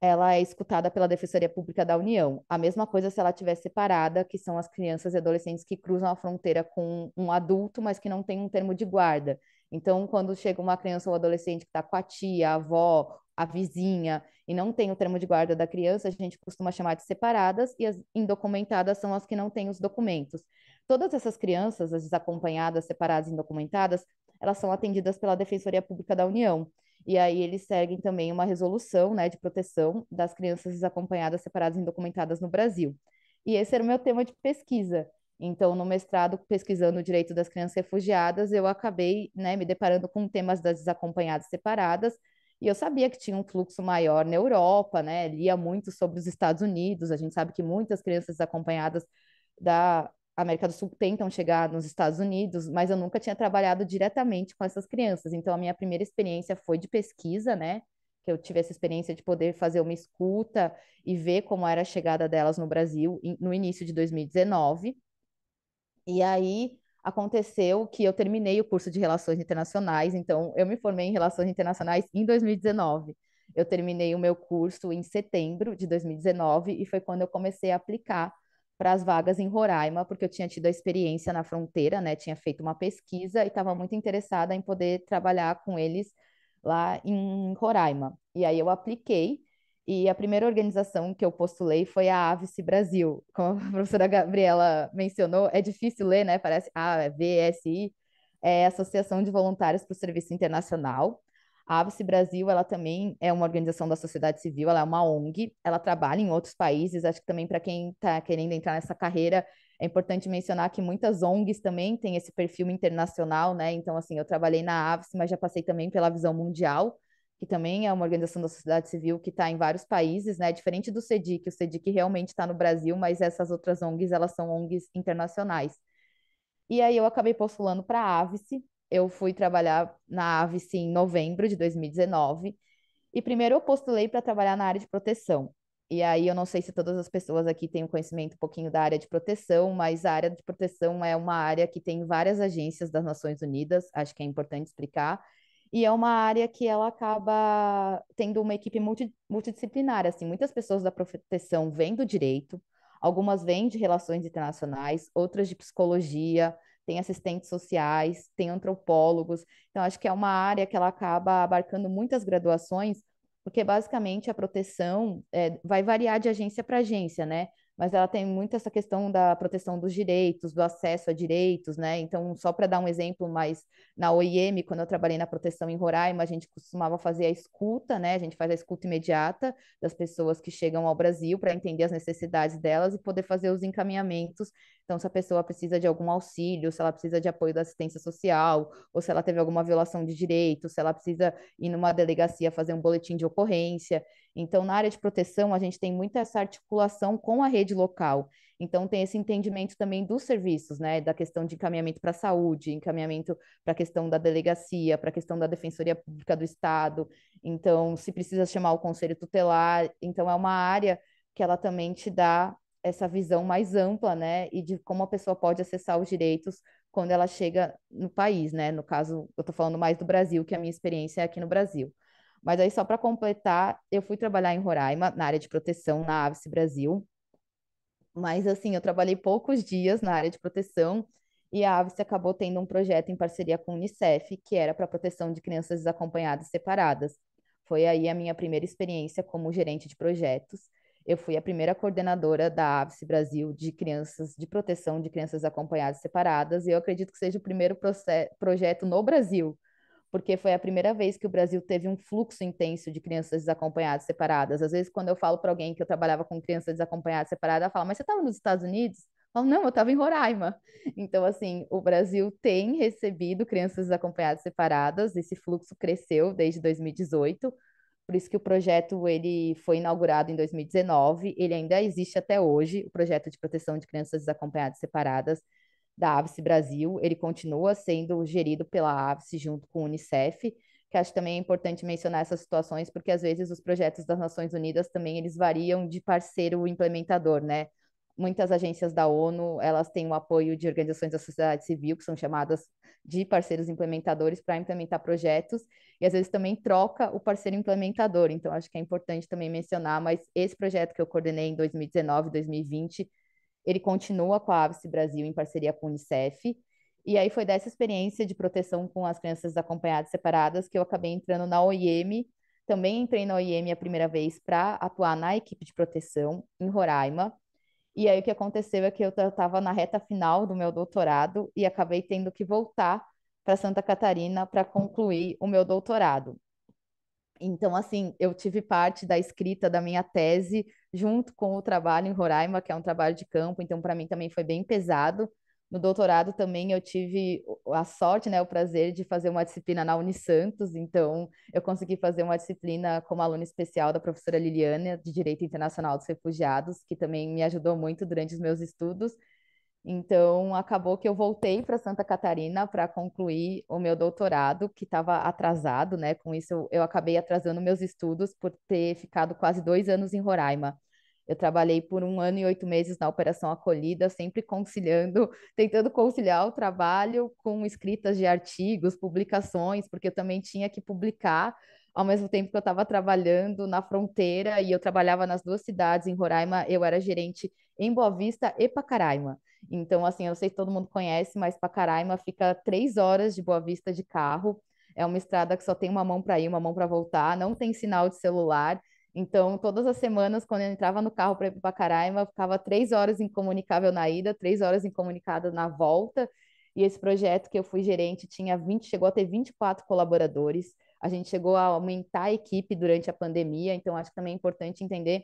ela é escutada pela Defensoria Pública da União. A mesma coisa se ela estiver separada, que são as crianças e adolescentes que cruzam a fronteira com um adulto, mas que não tem um termo de guarda. Então, quando chega uma criança ou adolescente que está com a tia, a avó, a vizinha, e não tem o termo de guarda da criança, a gente costuma chamar de separadas, e as indocumentadas são as que não têm os documentos. Todas essas crianças, as desacompanhadas, separadas e indocumentadas, elas são atendidas pela Defensoria Pública da União. E aí eles seguem também uma resolução, né, de proteção das crianças desacompanhadas, separadas e indocumentadas no Brasil. E esse era o meu tema de pesquisa. Então, no mestrado, pesquisando o direito das crianças refugiadas, eu acabei, né, me deparando com temas das desacompanhadas separadas, e eu sabia que tinha um fluxo maior na Europa, né, lia muito sobre os Estados Unidos, a gente sabe que muitas crianças desacompanhadas da América do Sul tentam chegar nos Estados Unidos, mas eu nunca tinha trabalhado diretamente com essas crianças. Então, a minha primeira experiência foi de pesquisa, né? Que eu tive essa experiência de poder fazer uma escuta e ver como era a chegada delas no Brasil no início de 2019. E aí aconteceu que eu terminei o curso de Relações Internacionais, então eu me formei em Relações Internacionais em 2019. Eu terminei o meu curso em setembro de 2019 e foi quando eu comecei a aplicar para as vagas em Roraima, porque eu tinha tido a experiência na fronteira, né? Tinha feito uma pesquisa e estava muito interessada em poder trabalhar com eles lá em Roraima. E aí eu apliquei e a primeira organização que eu postulei foi a Avice Brasil. Como a professora Gabriela mencionou, é difícil ler, né? Parece AVSI, é Associação de Voluntários para o Serviço Internacional. A Avice Brasil, ela também é uma organização da sociedade civil, ela é uma ONG, ela trabalha em outros países. Acho que também para quem está querendo entrar nessa carreira, é importante mencionar que muitas ONGs também têm esse perfil internacional, né? Então, assim, eu trabalhei na Avice, mas já passei também pela Visão Mundial, que também é uma organização da sociedade civil que está em vários países, né? Diferente do CEDIC, o CEDIC realmente está no Brasil, mas essas outras ONGs, elas são ONGs internacionais. E aí eu acabei postulando para a Avice, eu fui trabalhar na Avice em novembro de 2019, e primeiro eu postulei para trabalhar na área de proteção. E aí eu não sei se todas as pessoas aqui têm um conhecimento um pouquinho da área de proteção, mas a área de proteção é uma área que tem várias agências das Nações Unidas, acho que é importante explicar, e é uma área que ela acaba tendo uma equipe multidisciplinar, assim, muitas pessoas da proteção vêm do direito, algumas vêm de relações internacionais, outras de psicologia, tem assistentes sociais, tem antropólogos. Então, acho que é uma área que ela acaba abarcando muitas graduações, porque basicamente a proteção vai variar de agência para agência, né? mas ela tem muito essa questão da proteção dos direitos, do acesso a direitos, né? Então, só para dar um exemplo, mas na OIM, quando eu trabalhei na proteção em Roraima, a gente costumava fazer a escuta, né? A gente faz a escuta imediata das pessoas que chegam ao Brasil para entender as necessidades delas e poder fazer os encaminhamentos. Então, se a pessoa precisa de algum auxílio, se ela precisa de apoio da assistência social, ou se ela teve alguma violação de direitos, se ela precisa ir numa delegacia fazer um boletim de ocorrência. Então, na área de proteção, a gente tem muita essa articulação com a rede local. Então, tem esse entendimento também dos serviços, né? Da questão de encaminhamento para a saúde, encaminhamento para a questão da delegacia, para a questão da Defensoria Pública do Estado. Então, se precisa chamar o Conselho Tutelar. Então, é uma área que ela também te dá essa visão mais ampla, né? E de como a pessoa pode acessar os direitos quando ela chega no país, né? No caso, eu estou falando mais do Brasil, que a minha experiência é aqui no Brasil. Mas aí, só para completar, eu fui trabalhar em Roraima, na área de proteção, na Avice Brasil. Mas, assim, eu trabalhei poucos dias na área de proteção e a Avice acabou tendo um projeto em parceria com o Unicef, que era para proteção de crianças desacompanhadas separadas. Foi aí a minha primeira experiência como gerente de projetos. Eu fui a primeira coordenadora da Avice Brasil de crianças, de proteção de crianças acompanhadas separadas, e eu acredito que seja o primeiro projeto no Brasil, porque foi a primeira vez que o Brasil teve um fluxo intenso de crianças desacompanhadas separadas. Às vezes, quando eu falo para alguém que eu trabalhava com crianças desacompanhadas separadas, ela fala, mas você estava nos Estados Unidos? Eu falo, não, eu estava em Roraima. Então, assim, o Brasil tem recebido crianças desacompanhadas separadas, esse fluxo cresceu desde 2018, por isso que o projeto ele foi inaugurado em 2019, ele ainda existe até hoje, o projeto de proteção de crianças desacompanhadas separadas da Avice Brasil, ele continua sendo gerido pela Avice junto com o Unicef, que acho também é importante mencionar essas situações, porque às vezes os projetos das Nações Unidas também eles variam de parceiro implementador, né? Muitas agências da ONU, elas têm o apoio de organizações da sociedade civil, que são chamadas de parceiros implementadores para implementar projetos, e às vezes também troca o parceiro implementador. Então, acho que é importante também mencionar, mas esse projeto que eu coordenei em 2019, 2020, ele continua com a Avice Brasil em parceria com o Unicef. E aí foi dessa experiência de proteção com as crianças acompanhadas separadas que eu acabei entrando na OIM. Também entrei na OIM a primeira vez para atuar na equipe de proteção em Roraima. E aí o que aconteceu é que eu estava na reta final do meu doutorado e acabei tendo que voltar para Santa Catarina para concluir o meu doutorado. Então, assim, eu tive parte da escrita da minha tese junto com o trabalho em Roraima, que é um trabalho de campo, então para mim também foi bem pesado. No doutorado também eu tive a sorte, né, o prazer de fazer uma disciplina na Unisantos, então eu consegui fazer uma disciplina como aluna especial da professora Liliana, de Direito Internacional dos Refugiados, que também me ajudou muito durante os meus estudos. Então, acabou que eu voltei para Santa Catarina para concluir o meu doutorado, que estava atrasado, né? Com isso, eu acabei atrasando meus estudos por ter ficado quase 2 anos em Roraima. Eu trabalhei por 1 ano e 8 meses na Operação Acolhida, sempre conciliando, tentando conciliar o trabalho com escritas de artigos, publicações, porque eu também tinha que publicar ao mesmo tempo que eu estava trabalhando na fronteira e eu trabalhava nas duas cidades. Em Roraima, eu era gerente em Boa Vista e Pacaraima. Então, assim, eu não sei se todo mundo conhece, mas Pacaraima fica 3 horas de Boa Vista de carro. É uma estrada que só tem uma mão para ir, uma mão para voltar, não tem sinal de celular. Então, todas as semanas, quando eu entrava no carro para ir para Pacaraima, eu ficava 3 horas incomunicável na ida, 3 horas incomunicada na volta. E esse projeto que eu fui gerente tinha 20, chegou a ter 24 colaboradores. A gente chegou a aumentar a equipe durante a pandemia, então acho que também é importante entender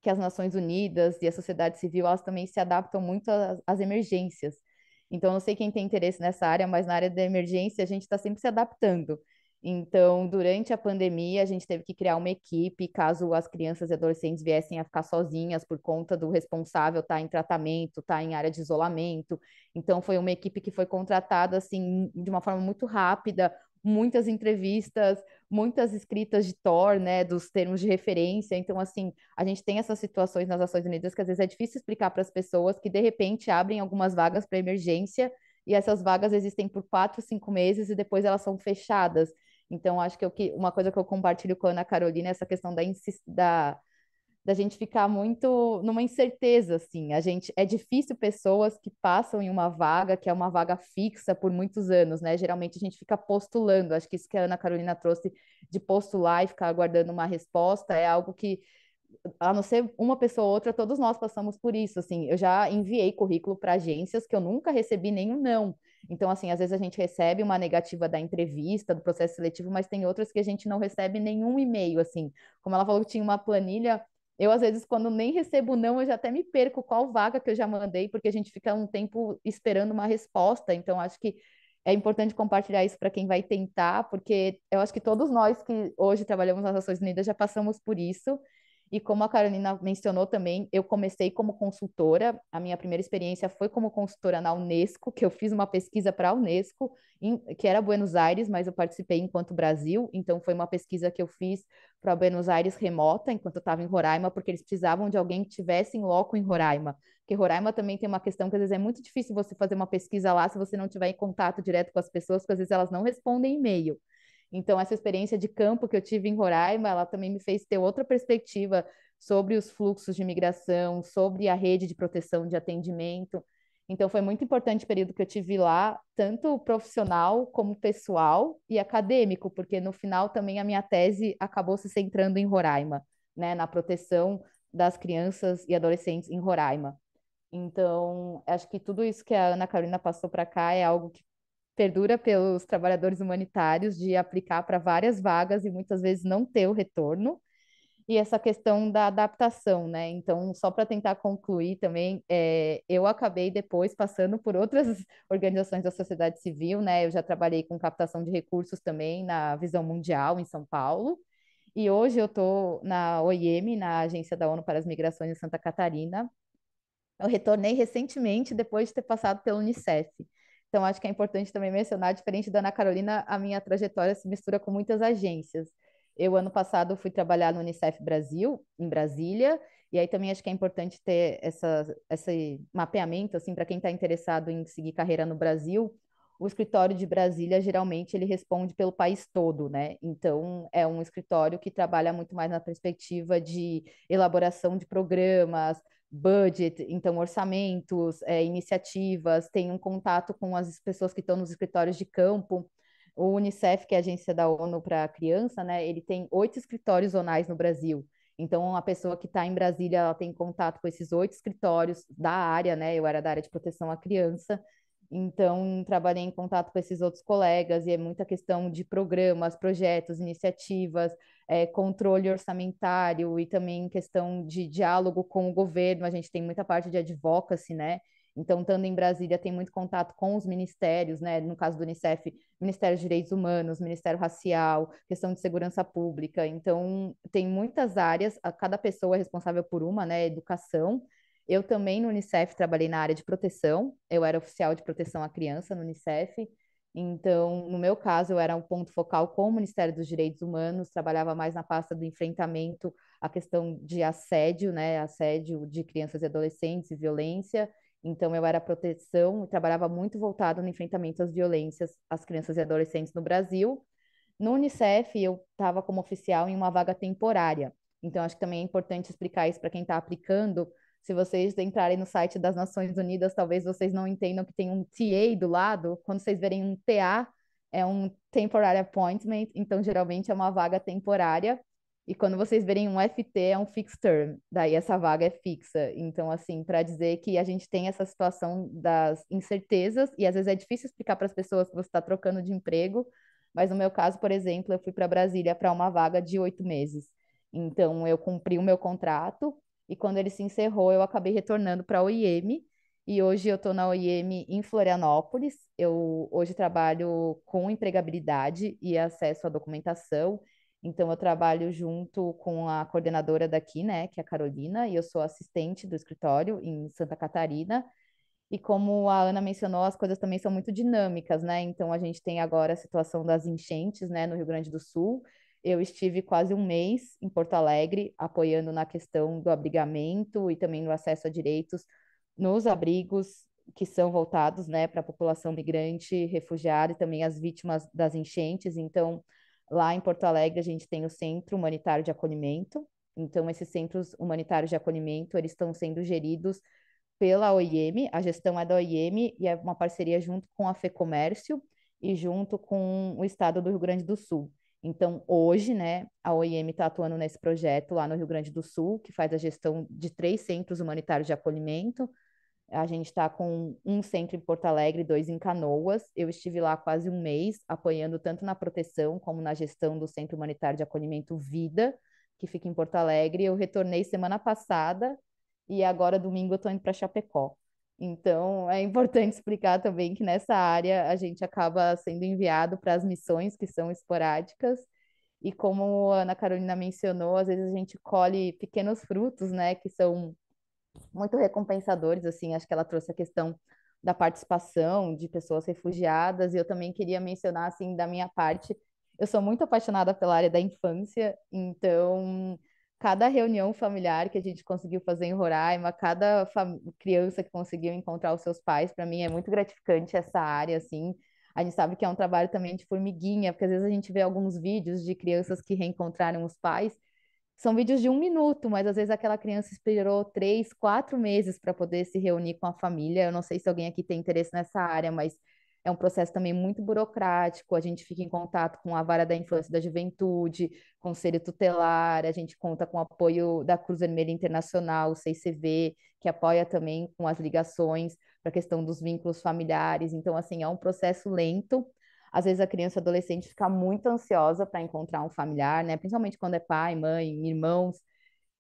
que as Nações Unidas e a sociedade civil, elas também se adaptam muito às emergências. Então, não sei quem tem interesse nessa área, mas na área da emergência a gente está sempre se adaptando. Então, durante a pandemia, a gente teve que criar uma equipe, caso as crianças e adolescentes viessem a ficar sozinhas por conta do responsável estar em tratamento, estar em área de isolamento. Então, foi uma equipe que foi contratada assim de uma forma muito rápida, muitas entrevistas, muitas escritas de Tor, né, dos termos de referência. Então, assim, a gente tem essas situações nas Nações Unidas que às vezes é difícil explicar para as pessoas que de repente abrem algumas vagas para emergência e essas vagas existem por 4, 5 meses e depois elas são fechadas. Então, acho que, uma coisa que eu compartilho com a Ana Carolina é essa questão da gente ficar muito numa incerteza, assim. A gente, é difícil pessoas que passam em uma vaga, que é uma vaga fixa por muitos anos, né? Geralmente a gente fica postulando. Acho que isso que a Ana Carolina trouxe de postular e ficar aguardando uma resposta é algo que a não ser uma pessoa ou outra, todos nós passamos por isso, assim, eu já enviei currículo para agências que eu nunca recebi nenhum não. Então, assim, às vezes a gente recebe uma negativa da entrevista, do processo seletivo, mas tem outras que a gente não recebe nenhum e-mail, assim. Como ela falou que tinha uma planilha, eu, às vezes, quando nem recebo não, eu já até me perco qual vaga que eu já mandei, porque a gente fica um tempo esperando uma resposta. Então, acho que é importante compartilhar isso para quem vai tentar, porque eu acho que todos nós que hoje trabalhamos nas Nações Unidas já passamos por isso. E como a Carolina mencionou também, eu comecei como consultora. A minha primeira experiência foi como consultora na Unesco, que eu fiz uma pesquisa para a Unesco, que era Buenos Aires, mas eu participei enquanto Brasil. Então, foi uma pesquisa que eu fiz para Buenos Aires remota, enquanto eu estava em Roraima, porque eles precisavam de alguém que tivesse em loco em Roraima. Porque Roraima também tem uma questão que às vezes é muito difícil você fazer uma pesquisa lá se você não tiver em contato direto com as pessoas, porque às vezes elas não respondem e-mail. Então, essa experiência de campo que eu tive em Roraima, ela também me fez ter outra perspectiva sobre os fluxos de migração, sobre a rede de proteção de atendimento. Então, foi muito importante o período que eu tive lá, tanto profissional como pessoal e acadêmico, porque no final também a minha tese acabou se centrando em Roraima, né, na proteção das crianças e adolescentes em Roraima. Então, acho que tudo isso que a Ana Carolina passou para cá é algo que perdura pelos trabalhadores humanitários de aplicar para várias vagas e muitas vezes não ter o retorno. E essa questão da adaptação, né? Então, só para tentar concluir também, eu acabei depois passando por outras organizações da sociedade civil, né? Eu já trabalhei com captação de recursos também na Visão Mundial, em São Paulo. E hoje eu estou na OIM, na Agência da ONU para as Migrações em Santa Catarina. Eu retornei recentemente, depois de ter passado pelo Unicef. Então, acho que é importante também mencionar, diferente da Ana Carolina, a minha trajetória se mistura com muitas agências. Eu, ano passado, fui trabalhar no Unicef Brasil, em Brasília, e aí também acho que é importante ter esse mapeamento, assim, para quem está interessado em seguir carreira no Brasil. O escritório de Brasília, geralmente, ele responde pelo país todo, né? Então, é um escritório que trabalha muito mais na perspectiva de elaboração de programas, budget, então orçamentos, iniciativas, tem um contato com as pessoas que estão nos escritórios de campo. O Unicef, que é a agência da ONU para a criança, né, ele tem 8 escritórios zonais no Brasil. Então, a pessoa que está em Brasília, ela tem contato com esses 8 escritórios da área, né? Eu era da área de proteção à criança, então trabalhei em contato com esses outros colegas e é muita questão de programas, projetos, iniciativas, controle orçamentário e também questão de diálogo com o governo. A gente tem muita parte de advocacy, né? Então, estando em Brasília, tem muito contato com os ministérios, né? No caso do Unicef, Ministério dos Direitos Humanos, Ministério Racial, questão de segurança pública. Então, tem muitas áreas, cada pessoa é responsável por uma, né? Educação. Eu também no Unicef trabalhei na área de proteção, eu era oficial de proteção à criança no Unicef. Então, no meu caso, eu era um ponto focal com o Ministério dos Direitos Humanos, trabalhava mais na pasta do enfrentamento à questão de assédio, né? Assédio de crianças e adolescentes e violência. Então, eu era proteção e trabalhava muito voltado no enfrentamento às violências às crianças e adolescentes no Brasil. No Unicef, eu estava como oficial em uma vaga temporária. Então, acho que também é importante explicar isso para quem está aplicando. Se vocês entrarem no site das Nações Unidas, talvez vocês não entendam que tem um TA do lado. Quando vocês verem um TA, é um Temporary Appointment, então geralmente é uma vaga temporária. E quando vocês verem um FT, é um Fixed Term, daí essa vaga é fixa. Então, assim, para dizer que a gente tem essa situação das incertezas, e às vezes é difícil explicar para as pessoas que você está trocando de emprego, mas no meu caso, por exemplo, eu fui para Brasília para uma vaga de 8 meses. Então, eu cumpri o meu contrato e quando ele se encerrou, eu acabei retornando para a OIM. E hoje eu estou na OIM em Florianópolis. Eu hoje trabalho com empregabilidade e acesso à documentação. Então, eu trabalho junto com a coordenadora daqui, né, que é a Carolina, e eu sou assistente do escritório em Santa Catarina. E como a Ana mencionou, as coisas também são muito dinâmicas, né? Então a gente tem agora a situação das enchentes, né, no Rio Grande do Sul. Eu estive quase um mês em Porto Alegre, apoiando na questão do abrigamento e também no acesso a direitos nos abrigos que são voltados, né, para a população migrante, refugiada e também as vítimas das enchentes. Então, lá em Porto Alegre, a gente tem o Centro Humanitário de Acolhimento. Então, esses centros humanitários de acolhimento, eles estão sendo geridos pela OIM, a gestão é da OIM e é uma parceria junto com a FEComércio e junto com o estado do Rio Grande do Sul. Então, hoje, né, a OIM está atuando nesse projeto lá no Rio Grande do Sul, que faz a gestão de 3 centros humanitários de acolhimento. A gente está com um centro em Porto Alegre, dois em Canoas. Eu estive lá quase um mês, apoiando tanto na proteção como na gestão do Centro Humanitário de Acolhimento Vida, que fica em Porto Alegre. Eu retornei semana passada e agora, domingo, eu estou indo para Chapecó. Então, é importante explicar também que nessa área a gente acaba sendo enviado para as missões que são esporádicas. E como a Ana Carolina mencionou, às vezes a gente colhe pequenos frutos, né, que são muito recompensadores, assim, acho que ela trouxe a questão da participação de pessoas refugiadas, e eu também queria mencionar, assim, da minha parte, eu sou muito apaixonada pela área da infância, então, cada reunião familiar que a gente conseguiu fazer em Roraima, cada criança que conseguiu encontrar os seus pais, para mim é muito gratificante essa área, assim, a gente sabe que é um trabalho também de formiguinha, porque às vezes a gente vê alguns vídeos de crianças que reencontraram os pais, são vídeos de 1 minuto, mas às vezes aquela criança esperou 3, 4 meses para poder se reunir com a família. Eu não sei se alguém aqui tem interesse nessa área, mas é um processo também muito burocrático. A gente fica em contato com a Vara da Infância e da Juventude, Conselho Tutelar, a gente conta com o apoio da Cruz Vermelha Internacional, o CICV, que apoia também com as ligações para a questão dos vínculos familiares. Então, assim, é um processo lento. Às vezes a criança e adolescente fica muito ansiosa para encontrar um familiar, né? Principalmente quando é pai, mãe, irmãos.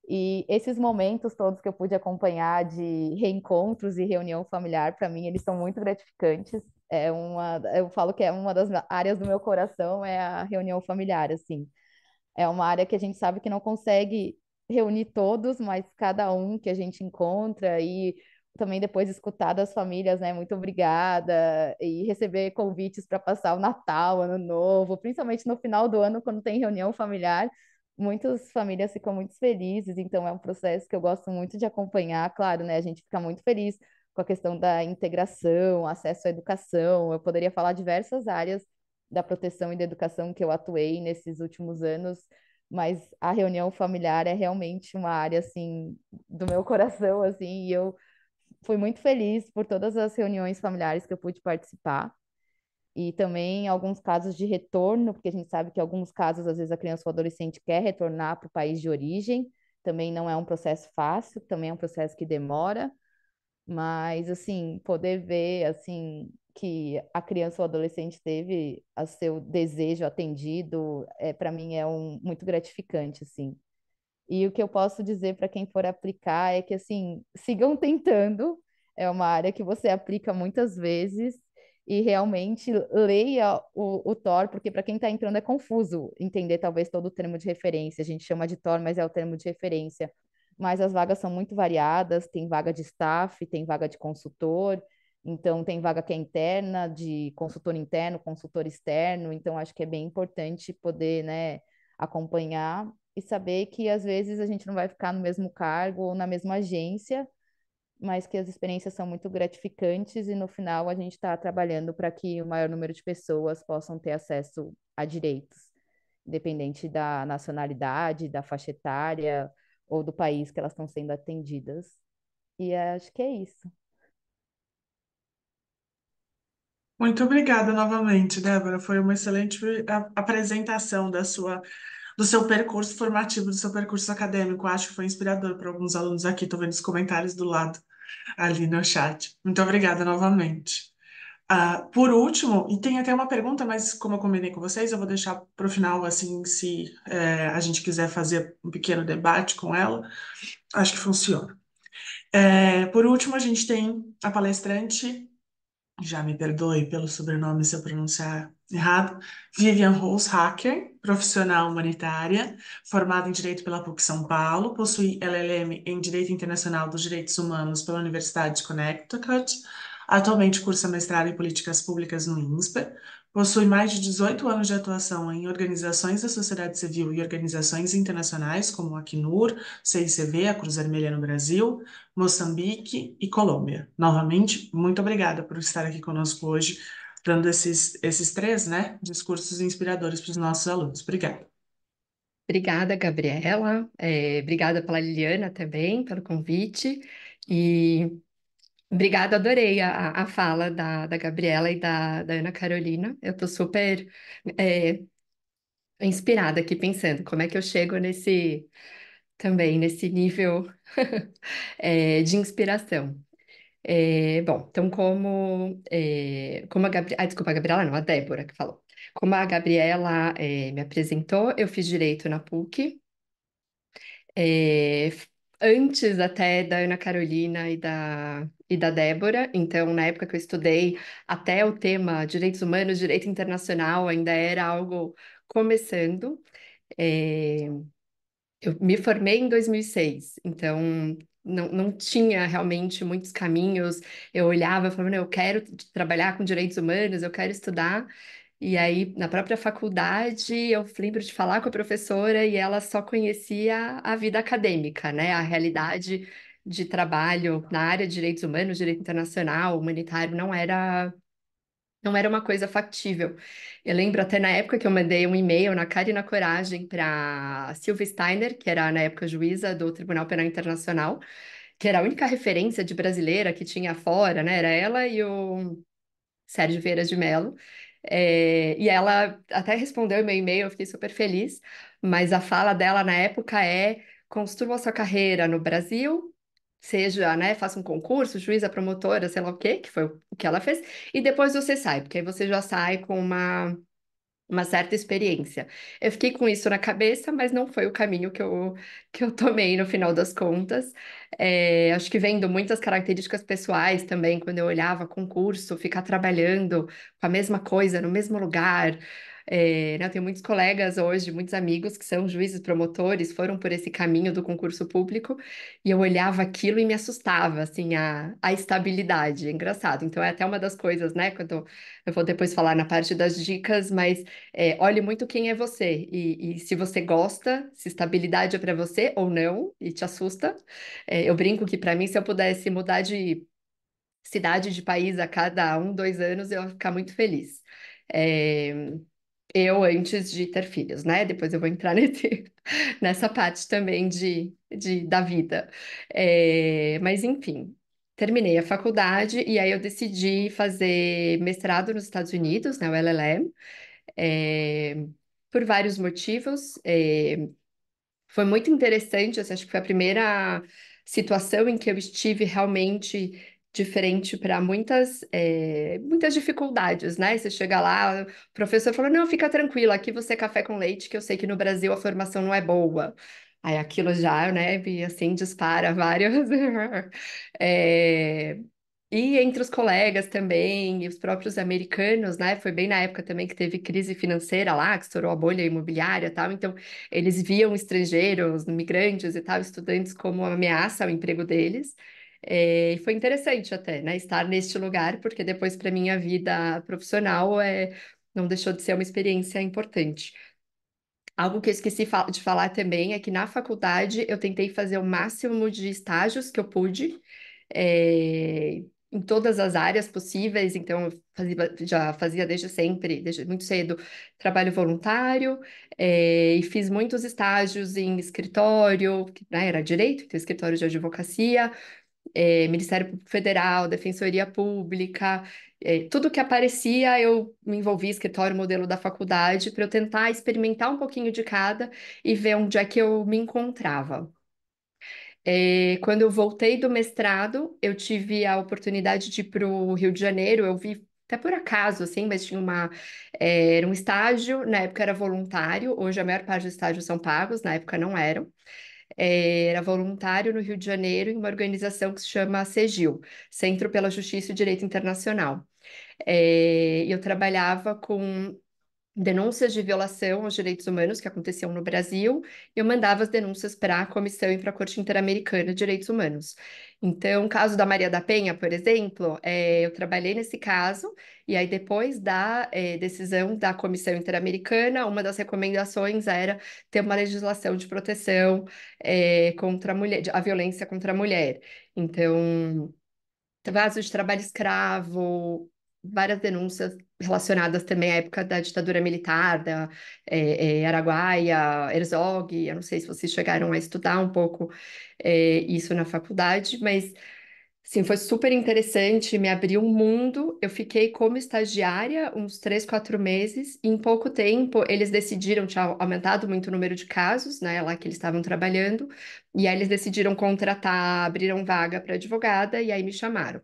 E esses momentos todos que eu pude acompanhar de reencontros e reunião familiar, para mim, eles são muito gratificantes. Eu falo que é uma das áreas do meu coração, é a reunião familiar, assim. É uma área que a gente sabe que não consegue reunir todos, mas cada um que a gente encontra e também depois escutar das famílias, né? Muito obrigada e receber convites para passar o Natal, Ano Novo, principalmente no final do ano, quando tem reunião familiar. Muitas famílias ficam muito felizes, então é um processo que eu gosto muito de acompanhar. Claro, né? A gente fica muito feliz com a questão da integração, acesso à educação. Eu poderia falar diversas áreas da proteção e da educação que eu atuei nesses últimos anos, mas a reunião familiar é realmente uma área assim do meu coração, assim, e eu fui muito feliz por todas as reuniões familiares que eu pude participar. E também alguns casos de retorno, porque a gente sabe que em alguns casos, às vezes, a criança ou adolescente quer retornar para o país de origem, também não é um processo fácil, também é um processo que demora, mas, assim, poder ver, assim, que a criança ou adolescente teve o seu desejo atendido, para mim é muito gratificante, assim. E o que eu posso dizer para quem for aplicar é que, assim, sigam tentando. É uma área que você aplica muitas vezes e realmente leia o TOR, porque para quem está entrando é confuso entender talvez todo o termo de referência. A gente chama de TOR, mas é o termo de referência. Mas as vagas são muito variadas, tem vaga de staff, tem vaga de consultor, então tem vaga que é interna, de consultor interno, consultor externo, então acho que é bem importante poder, né, acompanhar e saber que às vezes a gente não vai ficar no mesmo cargo ou na mesma agência, mas que as experiências são muito gratificantes e no final a gente está trabalhando para que o maior número de pessoas possam ter acesso a direitos, independente da nacionalidade, da faixa etária ou do país que elas estão sendo atendidas. E acho que é isso. Muito obrigada novamente, Débora. Foi uma excelente apresentação do seu percurso formativo, do seu percurso acadêmico. Acho que foi inspirador para alguns alunos aqui. Estou vendo os comentários do lado ali no chat. Muito obrigada novamente. Por último, e tem até uma pergunta, mas como eu combinei com vocês, eu vou deixar para o final, assim, se a gente quiser fazer um pequeno debate com ela, acho que funciona. Por último, a gente tem a palestrante, já me perdoe pelo sobrenome se eu pronunciar errado, Vivian Holzhacker, profissional humanitária, formada em Direito pela PUC São Paulo, possui LLM em Direito Internacional dos Direitos Humanos pela Universidade de Connecticut, atualmente cursa mestrado em Políticas Públicas no INSPER, possui mais de 18 anos de atuação em organizações da sociedade civil e organizações internacionais como a Acnur, CICV, a Cruz Vermelha no Brasil, Moçambique e Colômbia. Novamente, muito obrigada por estar aqui conosco hoje, dando esses três, né, discursos inspiradores para os nossos alunos. Obrigada. Obrigada, Gabriela. Obrigada pela Liliana também, pelo convite. E obrigada, adorei a fala da Gabriela e da Ana Carolina. Eu estou super inspirada aqui pensando como é que eu chego nesse também nesse nível de inspiração. Bom, então como a Gabriela, desculpa, a Gabriela não, a Débora que falou. Como a Gabriela me apresentou, eu fiz direito na PUC, é, antes até da Ana Carolina e da Débora. Então, na época que eu estudei, até o tema direitos humanos, direito internacional ainda era algo começando. É, eu me formei em 2006, então não tinha realmente muitos caminhos. Eu olhava e falava, não, eu quero trabalhar com direitos humanos, eu quero estudar. E aí, na própria faculdade, eu lembro de falar com a professora e ela só conhecia a vida acadêmica, né? A realidade de trabalho na área de direitos humanos, direito internacional, humanitário, não era uma coisa factível. Eu lembro até na época que eu mandei um e-mail na cara e na coragem para Silvia Steiner, que era na época juíza do Tribunal Penal Internacional, que era a única referência de brasileira que tinha fora, né? Era ela e o Sérgio Vieira de Mello. E ela até respondeu meu e-mail, eu fiquei super feliz, mas a fala dela na época é: construa sua carreira no Brasil, seja, né, faça um concurso, juíza, promotora, sei lá o quê, que foi o que ela fez, e depois você sai, porque aí você já sai com uma certa experiência. Eu fiquei com isso na cabeça, mas não foi o caminho que eu tomei no final das contas. Acho que vendo muitas características pessoais também, quando eu olhava concurso, ficar trabalhando com a mesma coisa, no mesmo lugar. Né, eu tenho muitos colegas hoje, muitos amigos que são juízes promotores, foram por esse caminho do concurso público, e eu olhava aquilo e me assustava, assim, a estabilidade. É engraçado. Então, é até uma das coisas, né, quando eu vou depois falar na parte das dicas, mas olhe muito quem é você e se você gosta, se estabilidade é para você ou não e te assusta. Eu brinco que para mim, se eu pudesse mudar de cidade, de país a cada 1, 2 anos, eu ia ficar muito feliz. É, eu antes de ter filhos, né? Depois eu vou entrar nessa parte também da vida. Mas enfim. Terminei a faculdade e aí eu decidi fazer mestrado nos Estados Unidos, né, o LLM, é, por vários motivos. Foi muito interessante, assim, acho que foi a primeira situação em que eu estive realmente diferente para muitas dificuldades, né? Você chega lá, o professor falou, não, fica tranquila, aqui você é café com leite, que eu sei que no Brasil a formação não é boa. Aí aquilo já, né, e assim, dispara vários. É, e entre os colegas também, e os próprios americanos, né? Foi bem na época também que teve crise financeira lá, que estourou a bolha imobiliária e tal. Então, eles viam estrangeiros, migrantes e tal, estudantes como uma ameaça ao emprego deles. E foi interessante até, né? Estar neste lugar, porque depois, para minha vida profissional, não deixou de ser uma experiência importante. Algo que eu esqueci de falar também é que na faculdade eu tentei fazer o máximo de estágios que eu pude, em todas as áreas possíveis, então eu já fazia desde sempre, desde muito cedo, trabalho voluntário, e fiz muitos estágios em escritório, que, né, era direito, então escritório de advocacia, Ministério Público Federal, Defensoria Pública, tudo que aparecia eu me envolvi, escritório, modelo da faculdade, para eu tentar experimentar um pouquinho de cada e ver onde é que eu me encontrava. Quando eu voltei do mestrado, eu tive a oportunidade de ir para o Rio de Janeiro, eu vi até por acaso, assim, mas tinha era um estágio, na época era voluntário, hoje a maior parte dos estágios são pagos, na época não eram. Era voluntário no Rio de Janeiro, em uma organização que se chama CEGIL, Centro pela Justiça e Direito Internacional. E eu trabalhava com denúncias de violação aos direitos humanos que aconteciam no Brasil, e eu mandava as denúncias para a Comissão e para a Corte Interamericana de Direitos Humanos. Então, o caso da Maria da Penha, por exemplo, eu trabalhei nesse caso, e aí depois da decisão da Comissão Interamericana, uma das recomendações era ter uma legislação de proteção contra a mulher, a violência contra a mulher. Então, casos de trabalho escravo, várias denúncias relacionadas também à época da ditadura militar, da Araguaia, Herzog. Eu não sei se vocês chegaram a estudar um pouco isso na faculdade, mas Sim, foi super interessante, me abriu um mundo. Eu fiquei como estagiária uns 3, 4 meses, e em pouco tempo eles decidiram, tinha aumentado muito o número de casos, né, lá que eles estavam trabalhando, e aí eles decidiram contratar, abriram vaga para advogada, e aí me chamaram.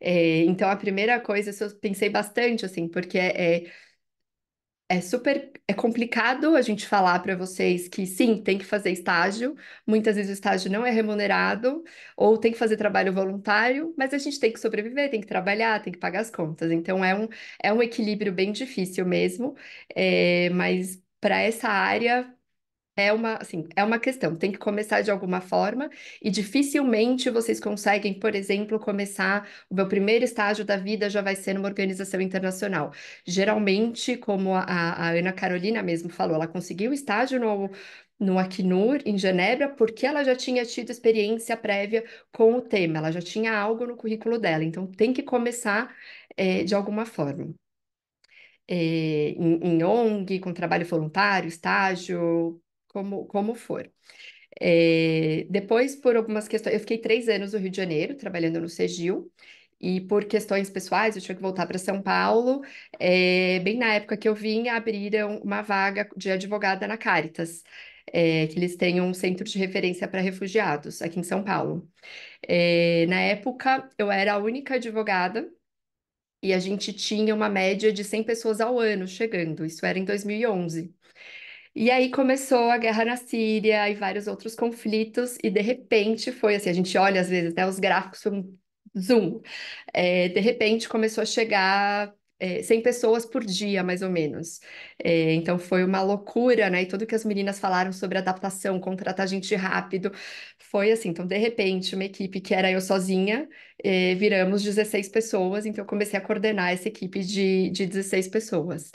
Então, a primeira coisa, isso eu pensei bastante, assim, porque é super, é complicado a gente falar para vocês que sim, tem que fazer estágio. Muitas vezes o estágio não é remunerado, ou tem que fazer trabalho voluntário, mas a gente tem que sobreviver, tem que trabalhar, tem que pagar as contas. Então é um equilíbrio bem difícil mesmo, mas para essa área é uma questão, tem que começar de alguma forma, e dificilmente vocês conseguem, por exemplo, começar, o meu primeiro estágio da vida já vai ser numa organização internacional. Geralmente, como a Ana Carolina mesmo falou, ela conseguiu estágio no Acnur, em Genebra, porque ela já tinha tido experiência prévia com o tema, ela já tinha algo no currículo dela, então tem que começar, de alguma forma. Em ONG, com trabalho voluntário, estágio, como for. Depois, por algumas questões, eu fiquei 3 anos no Rio de Janeiro, trabalhando no Segil, e por questões pessoais, eu tinha que voltar para São Paulo. Bem na época que eu vim, abriram uma vaga de advogada na Caritas, que eles têm um centro de referência para refugiados aqui em São Paulo. Na época, eu era a única advogada. E a gente tinha uma média de 100 pessoas ao ano chegando, isso era em 2011. E aí começou a guerra na Síria e vários outros conflitos, e de repente foi assim: a gente olha às vezes, né, os gráficos, foi um zoom. De repente começou a chegar 100 pessoas por dia, mais ou menos. Então foi uma loucura, né? E tudo que as meninas falaram sobre adaptação, contratar gente rápido, foi assim. Então, de repente, uma equipe que era eu sozinha, viramos 16 pessoas, então eu comecei a coordenar essa equipe de 16 pessoas,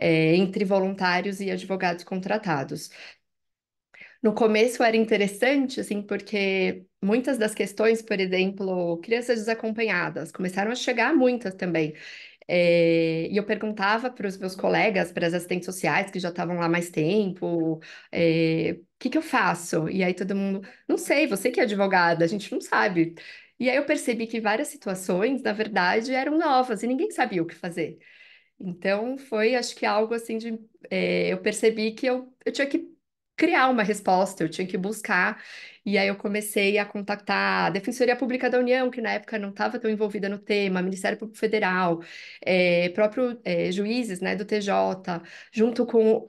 entre voluntários e advogados contratados. No começo era interessante, assim, porque muitas das questões, por exemplo, crianças desacompanhadas, começaram a chegar muitas também. E eu perguntava para os meus colegas, para as assistentes sociais que já estavam lá mais tempo, o que que eu faço? E aí todo mundo, não sei, você que é advogada, a gente não sabe. E aí eu percebi que várias situações, na verdade, eram novas e ninguém sabia o que fazer. Então, foi, acho que algo assim de. Eu percebi que eu tinha que criar uma resposta, eu tinha que buscar. E aí eu comecei a contactar a Defensoria Pública da União, que na época não estava tão envolvida no tema, Ministério Público Federal, próprio juízes, né, do TJ, junto com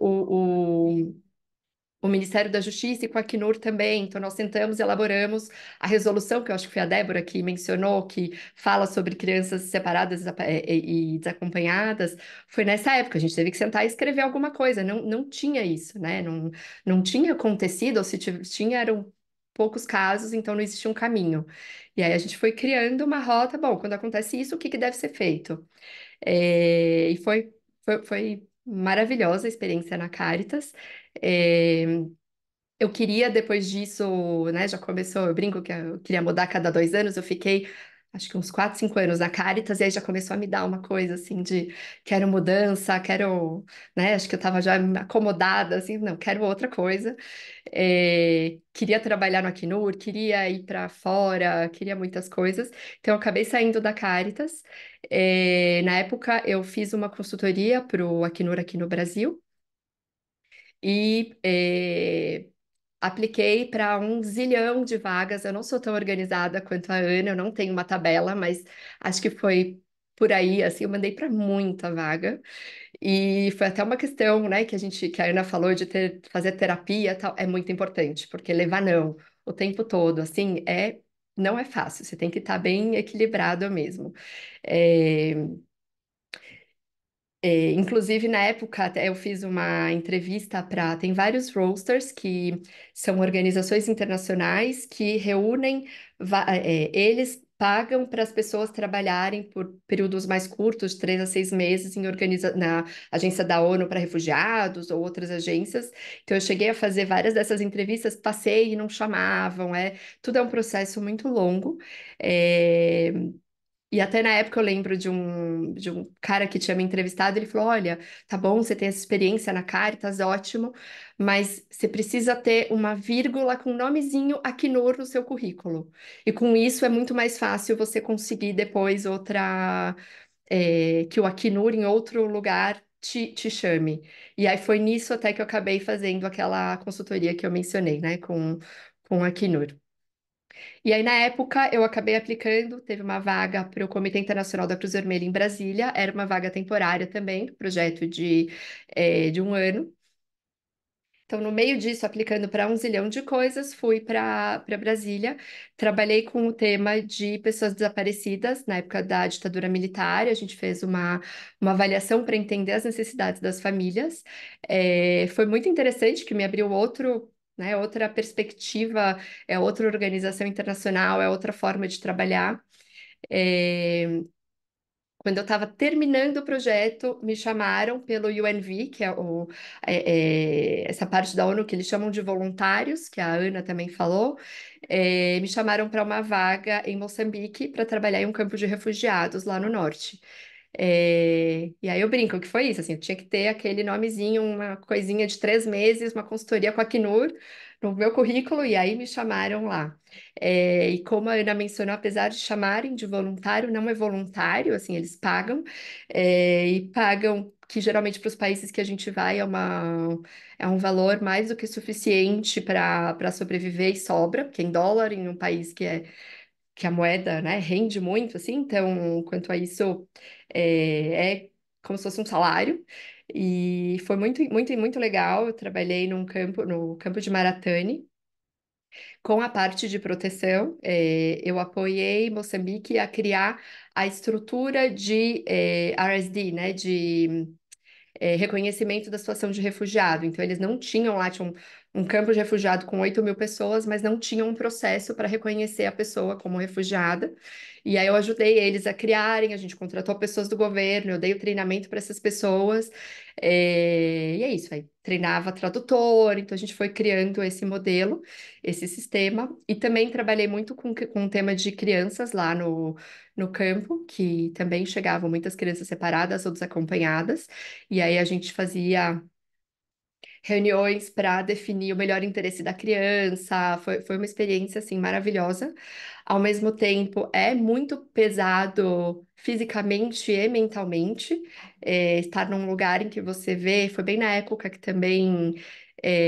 o Ministério da Justiça e com a Acnur também. Então, nós tentamos, elaboramos a resolução, que eu acho que foi a Débora que mencionou, que fala sobre crianças separadas e desacompanhadas. Foi nessa época, a gente teve que sentar e escrever alguma coisa. Não, não tinha isso, né? Não, não tinha acontecido, ou se tinha, eram poucos casos, então não existia um caminho. E aí a gente foi criando uma rota. Bom, quando acontece isso, o que que deve ser feito? E foi maravilhosa a experiência na Caritas. É, eu queria, depois disso, né, já começou, eu brinco que eu queria mudar a cada 2 anos, eu fiquei, acho que uns 4, 5 anos na Caritas, e aí já começou a me dar uma coisa, assim, de quero mudança, quero, né, acho que eu tava já acomodada, assim, não, quero outra coisa. Queria trabalhar no Acnur, queria ir para fora, queria muitas coisas, então eu acabei saindo da Caritas. Na época, eu fiz uma consultoria para o Acnur aqui no Brasil, e apliquei para um zilhão de vagas. Eu não sou tão organizada quanto a Ana, eu não tenho uma tabela, mas acho que foi por aí, assim, eu mandei para muita vaga. E foi até uma questão, né, que a Ana falou de fazer terapia, e tal, é muito importante, porque levar não o tempo todo, assim, não é fácil. Você tem que estar bem equilibrado mesmo. É, Inclusive, na época, até eu fiz uma entrevista para. Tem vários roasters que são organizações internacionais que reúnem. Eles pagam para as pessoas trabalharem por períodos mais curtos, 3 a 6 meses, na agência da ONU para refugiados ou outras agências. Então, eu cheguei a fazer várias dessas entrevistas, passei e não chamavam. Tudo é um processo muito longo. É, E até na época eu lembro de um cara que tinha me entrevistado, ele falou: Olha, tá bom, você tem essa experiência na Caritas, ótimo, mas você precisa ter uma vírgula com o nomezinho Acnur no seu currículo. E com isso é muito mais fácil você conseguir depois outra, que o Acnur em outro lugar te chame. E aí foi nisso até que eu acabei fazendo aquela consultoria que eu mencionei, né, com o Acnur. E aí, na época, eu acabei aplicando, teve uma vaga para o Comitê Internacional da Cruz Vermelha em Brasília, era uma vaga temporária também, projeto de um ano. Então, no meio disso, aplicando para um zilhão de coisas, fui para Brasília, trabalhei com o tema de pessoas desaparecidas na época da ditadura militar, a gente fez uma avaliação para entender as necessidades das famílias. Foi muito interessante, que me abriu outro, né, outra perspectiva, é outra organização internacional, é outra forma de trabalhar. É, Quando eu estava terminando o projeto, me chamaram pelo UNV, que é, essa parte da ONU que eles chamam de voluntários, que a Ana também falou. Me chamaram para uma vaga em Moçambique para trabalhar em um campo de refugiados lá no norte. E aí eu brinco que foi isso, assim, eu tinha que ter aquele nomezinho, uma coisinha de 3 meses, uma consultoria com a Acnur no meu currículo, e aí me chamaram lá. E como a Ana mencionou, apesar de chamarem de voluntário, não é voluntário, assim, eles pagam, e pagam, que geralmente para os países que a gente vai é um valor mais do que suficiente para sobreviver e sobra, porque em dólar, em um país que a moeda, né, rende muito, assim, então, quanto a isso, é como se fosse um salário. E foi muito, muito, muito legal. Eu trabalhei no campo de Maratane, com a parte de proteção. Eu apoiei Moçambique a criar a estrutura de RSD, né, de reconhecimento da situação de refugiado. Então, eles não tinham lá, tinha um campo de refugiado com 8.000 pessoas, mas não tinham um processo para reconhecer a pessoa como refugiada. E aí eu ajudei eles a criarem, a gente contratou pessoas do governo, eu dei o treinamento para essas pessoas. E é isso aí. Treinava tradutor, então a gente foi criando esse modelo, esse sistema. E também trabalhei muito com o tema de crianças lá no campo, que também chegavam muitas crianças separadas ou desacompanhadas. E aí a gente fazia reuniões para definir o melhor interesse da criança. Foi uma experiência assim maravilhosa. Ao mesmo tempo, é muito pesado fisicamente e mentalmente, estar num lugar em que você vê. Foi bem na época que também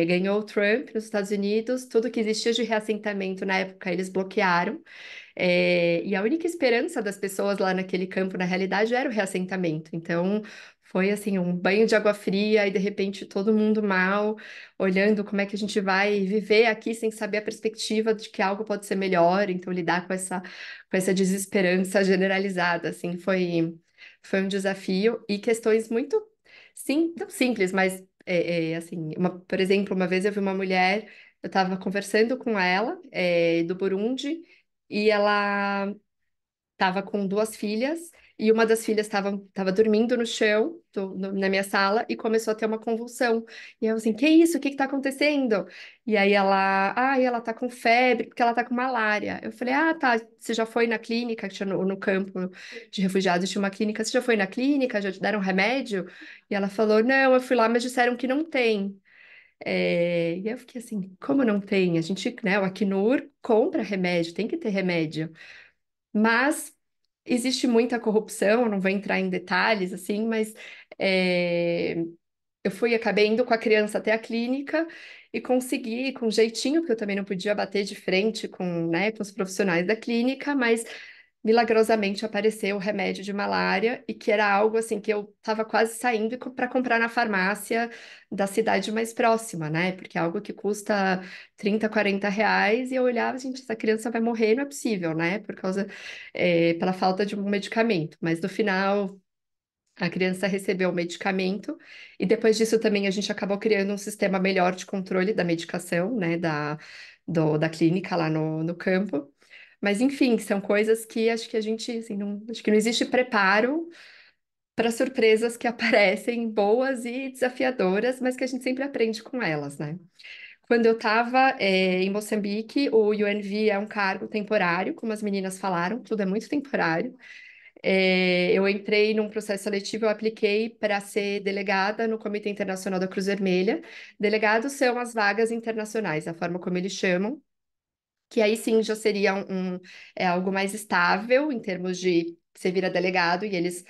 ganhou o Trump nos Estados Unidos. Tudo que existia de reassentamento na época eles bloquearam. E a única esperança das pessoas lá naquele campo, na realidade, era o reassentamento. Então, foi assim, um banho de água fria e de repente todo mundo mal, olhando como é que a gente vai viver aqui sem saber a perspectiva de que algo pode ser melhor. Então, lidar com essa desesperança generalizada, assim, foi um desafio e questões muito, sim, não simples, mas, assim, por exemplo, uma vez eu vi uma mulher, eu estava conversando com ela, do Burundi, e ela estava com duas filhas, e uma das filhas estava dormindo no chão, na minha sala, e começou a ter uma convulsão. E eu assim, que isso? O que está acontecendo? E aí ela tá com febre, porque ela tá com malária. Eu falei, ah, tá, você já foi na clínica, que tinha no campo de refugiados, tinha uma clínica, você já foi na clínica, já te deram remédio? E ela falou, não, eu fui lá, mas disseram que não tem. E eu fiquei assim, como não tem? A gente, né, o Acnur compra remédio, tem que ter remédio. Mas existe muita corrupção, eu não vou entrar em detalhes, assim, mas é, acabei indo com a criança até a clínica e consegui, com jeitinho, porque eu também não podia bater de frente com, né, com os profissionais da clínica, mas milagrosamente apareceu o remédio de malária e que era algo assim que eu estava quase saindo para comprar na farmácia da cidade mais próxima, né? Porque é algo que custa 30, 40 reais e eu olhava, gente, essa criança vai morrer, não é possível, né? Pela falta de um medicamento. Mas no final a criança recebeu o medicamento e depois disso também a gente acabou criando um sistema melhor de controle da medicação, né, da clínica lá no campo. Mas enfim, são coisas que acho que a gente, assim, não, acho que não existe preparo para surpresas que aparecem boas e desafiadoras, mas que a gente sempre aprende com elas, né? Quando eu estava em Moçambique, o UNV é um cargo temporário, como as meninas falaram, tudo é muito temporário. Eu entrei num processo seletivo, eu apliquei para ser delegada no Comitê Internacional da Cruz Vermelha. Delegados são as vagas internacionais, a forma como eles chamam, que aí sim já seria algo mais estável em termos de você vira delegado e eles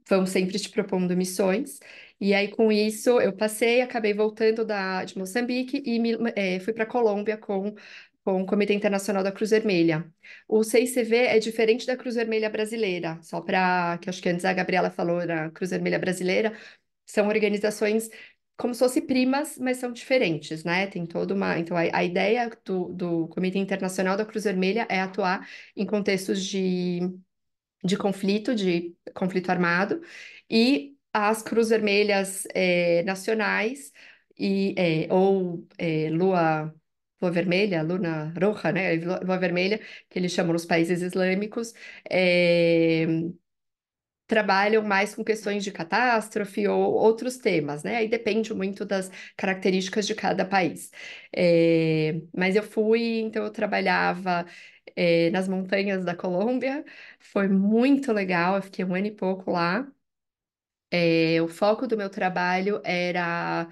vão sempre te propondo missões. E aí, com isso, eu passei, acabei voltando de Moçambique e fui para Colômbia com o Comitê Internacional da Cruz Vermelha. O CICV é diferente da Cruz Vermelha Brasileira, só para que acho que antes a Gabriela falou da Cruz Vermelha Brasileira, são organizações como se fossem primas, mas são diferentes, né? Tem toda uma. Então, a ideia do Comitê Internacional da Cruz Vermelha é atuar em contextos de conflito armado, e as Cruz Vermelhas nacionais, Lua Vermelha, Luna Roja, né? Lua Vermelha, que eles chamam nos países islâmicos, é, trabalham mais com questões de catástrofe ou outros temas, né? Aí depende muito das características de cada país. Mas eu fui, então eu trabalhava nas montanhas da Colômbia, foi muito legal, eu fiquei um ano e pouco lá. O foco do meu trabalho era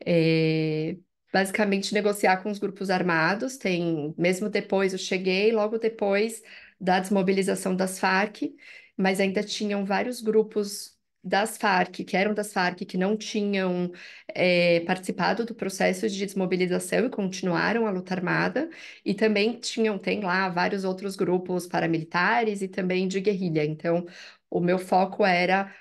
é, basicamente negociar com os grupos armados. Mesmo depois, eu cheguei logo depois da desmobilização das Farc, mas ainda tinham vários grupos das Farc, que eram das Farc, que não tinham participado do processo de desmobilização e continuaram a luta armada, e também tem lá vários outros grupos paramilitares e também de guerrilha. Então, o meu foco era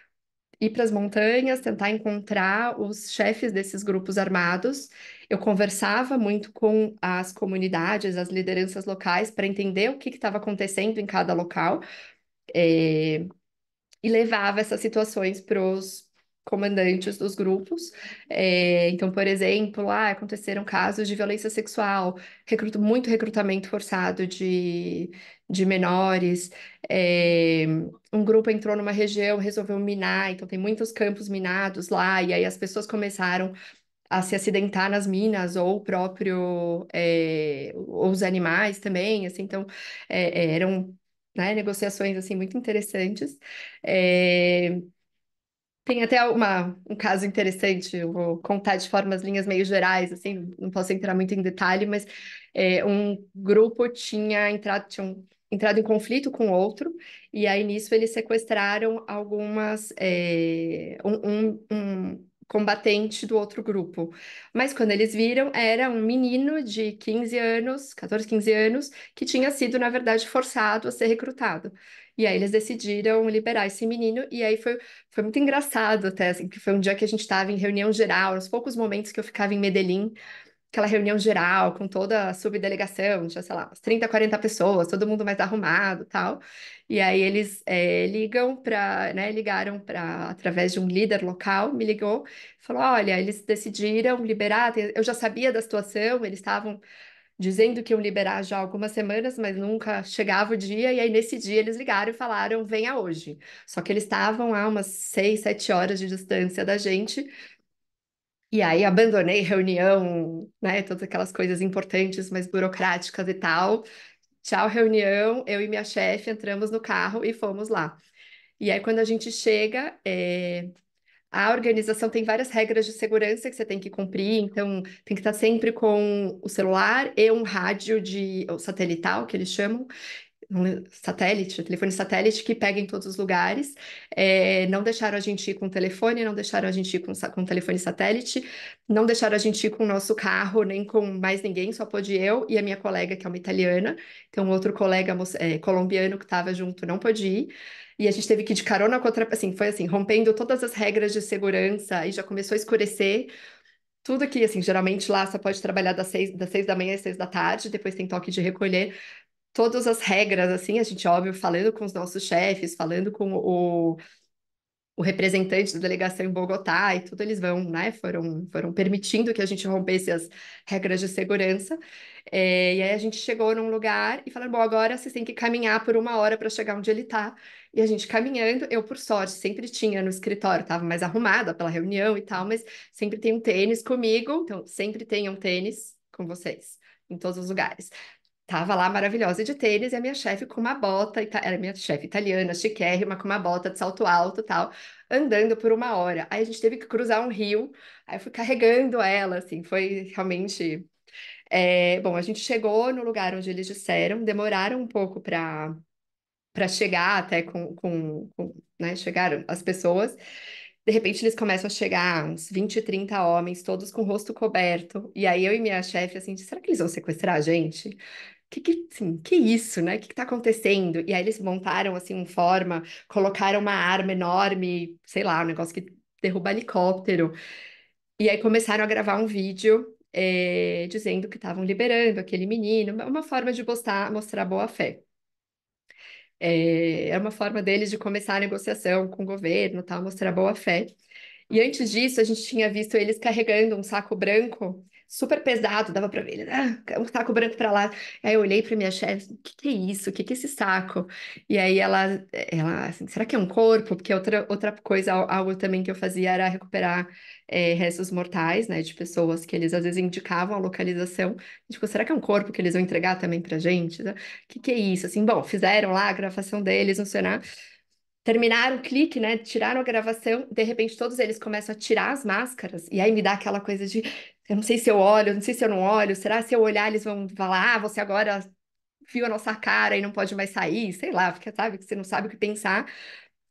ir para as montanhas, tentar encontrar os chefes desses grupos armados. Eu conversava muito com as comunidades, as lideranças locais, para entender o que estava acontecendo em cada local. É, e levava essas situações para os comandantes dos grupos. Então, por exemplo, aconteceram casos de violência sexual, muito recrutamento forçado de menores. É, um grupo entrou numa região, resolveu minar, então tem muitos campos minados lá, e aí as pessoas começaram a se acidentar nas minas, ou o próprio, ou os animais também, assim, então eram, né, negociações, assim, muito interessantes. É, tem até um caso interessante, eu vou contar de formas, linhas meio gerais, assim, não posso entrar muito em detalhe, mas um grupo tinha entrado em conflito com outro, e aí nisso eles sequestraram um combatente do outro grupo. Mas quando eles viram, era um menino de 15 anos, 14, 15 anos, que tinha sido, na verdade, forçado a ser recrutado. E aí eles decidiram liberar esse menino, e aí foi muito engraçado até, assim, porque foi um dia que a gente estava em reunião geral, nos poucos momentos que eu ficava em Medellín, aquela reunião geral com toda a subdelegação, tinha, sei lá, umas 30, 40 pessoas, todo mundo mais arrumado, tal. E aí eles ligaram para, através de um líder local, me ligou, falou, olha, eles decidiram liberar, eu já sabia da situação, eles estavam dizendo que iam liberar já há algumas semanas, mas nunca chegava o dia, e aí nesse dia eles ligaram e falaram, venha hoje. Só que eles estavam a umas 6, 7 horas de distância da gente, e aí abandonei reunião, né, todas aquelas coisas importantes, mas burocráticas e tal. Tchau, reunião, eu e minha chefe entramos no carro e fomos lá. E aí quando a gente chega, a organização tem várias regras de segurança que você tem que cumprir, então tem que estar sempre com o celular e um rádio o satelital, que eles chamam, satélite, telefone satélite que pega em todos os lugares. Não deixaram a gente ir com telefone, não deixaram a gente ir com telefone satélite, não deixaram a gente ir com o nosso carro, nem com mais ninguém, só pôde eu e a minha colega, que é uma italiana. Então, outro colega colombiano que estava junto não pôde ir. E a gente teve que ir de carona com outra, assim, foi assim, rompendo todas as regras de segurança, e já começou a escurecer. Tudo que, assim, geralmente lá você pode trabalhar das seis da manhã às 6 da tarde, depois tem toque de recolher, todas as regras, assim, a gente, óbvio, falando com os nossos chefes, falando com o representante da delegação em Bogotá e tudo, eles né, foram permitindo que a gente rompesse as regras de segurança. E aí a gente chegou num lugar e falaram, bom, agora vocês têm que caminhar por 1 hora para chegar onde ele está. E a gente caminhando, eu, por sorte, sempre tinha no escritório, estava mais arrumada pela reunião e tal, mas sempre tem um tênis comigo, então sempre tenham tênis com vocês, em todos os lugares. tava lá maravilhosa de tênis e a minha chefe com uma bota, era minha chefe italiana, chiquérrima, com uma bota de salto alto e tal, andando por 1 hora. Aí a gente teve que cruzar um rio, aí eu fui carregando ela, assim, foi realmente. Bom, a gente chegou no lugar onde eles disseram, demoraram um pouco para chegar até né, chegaram as pessoas. De repente eles começam a chegar uns 20, 30 homens, todos com o rosto coberto. E aí eu e minha chefe, assim, será que eles vão sequestrar a gente? Assim, que isso, né? O que tá acontecendo? E aí eles montaram, assim, uma forma, colocaram uma arma enorme, sei lá, um negócio que derruba helicóptero. E aí começaram a gravar um vídeo, dizendo que estavam liberando aquele menino, uma forma de mostrar boa fé. É uma forma deles de começar a negociação com o governo, tal, mostrar boa fé. E antes disso, a gente tinha visto eles carregando um saco branco super pesado, dava para ver, um saco branco para lá. Aí eu olhei para minha chefe, o que que é isso? O que que é esse saco? E aí ela assim, será que é um corpo? Porque outra coisa, algo também que eu fazia era recuperar restos mortais, né, de pessoas que eles às vezes indicavam a localização. Tipo, será que é um corpo que eles vão entregar também pra gente? O que é isso? Assim, bom, fizeram lá a gravação deles, não sei lá. Terminaram o clique, né? Tiraram a gravação, de repente todos eles começam a tirar as máscaras, e aí me dá aquela coisa de eu não sei se eu olho, eu não sei se eu não olho, será que se eu olhar eles vão falar, ah, você agora viu a nossa cara e não pode mais sair, sei lá, porque sabe que você não sabe o que pensar.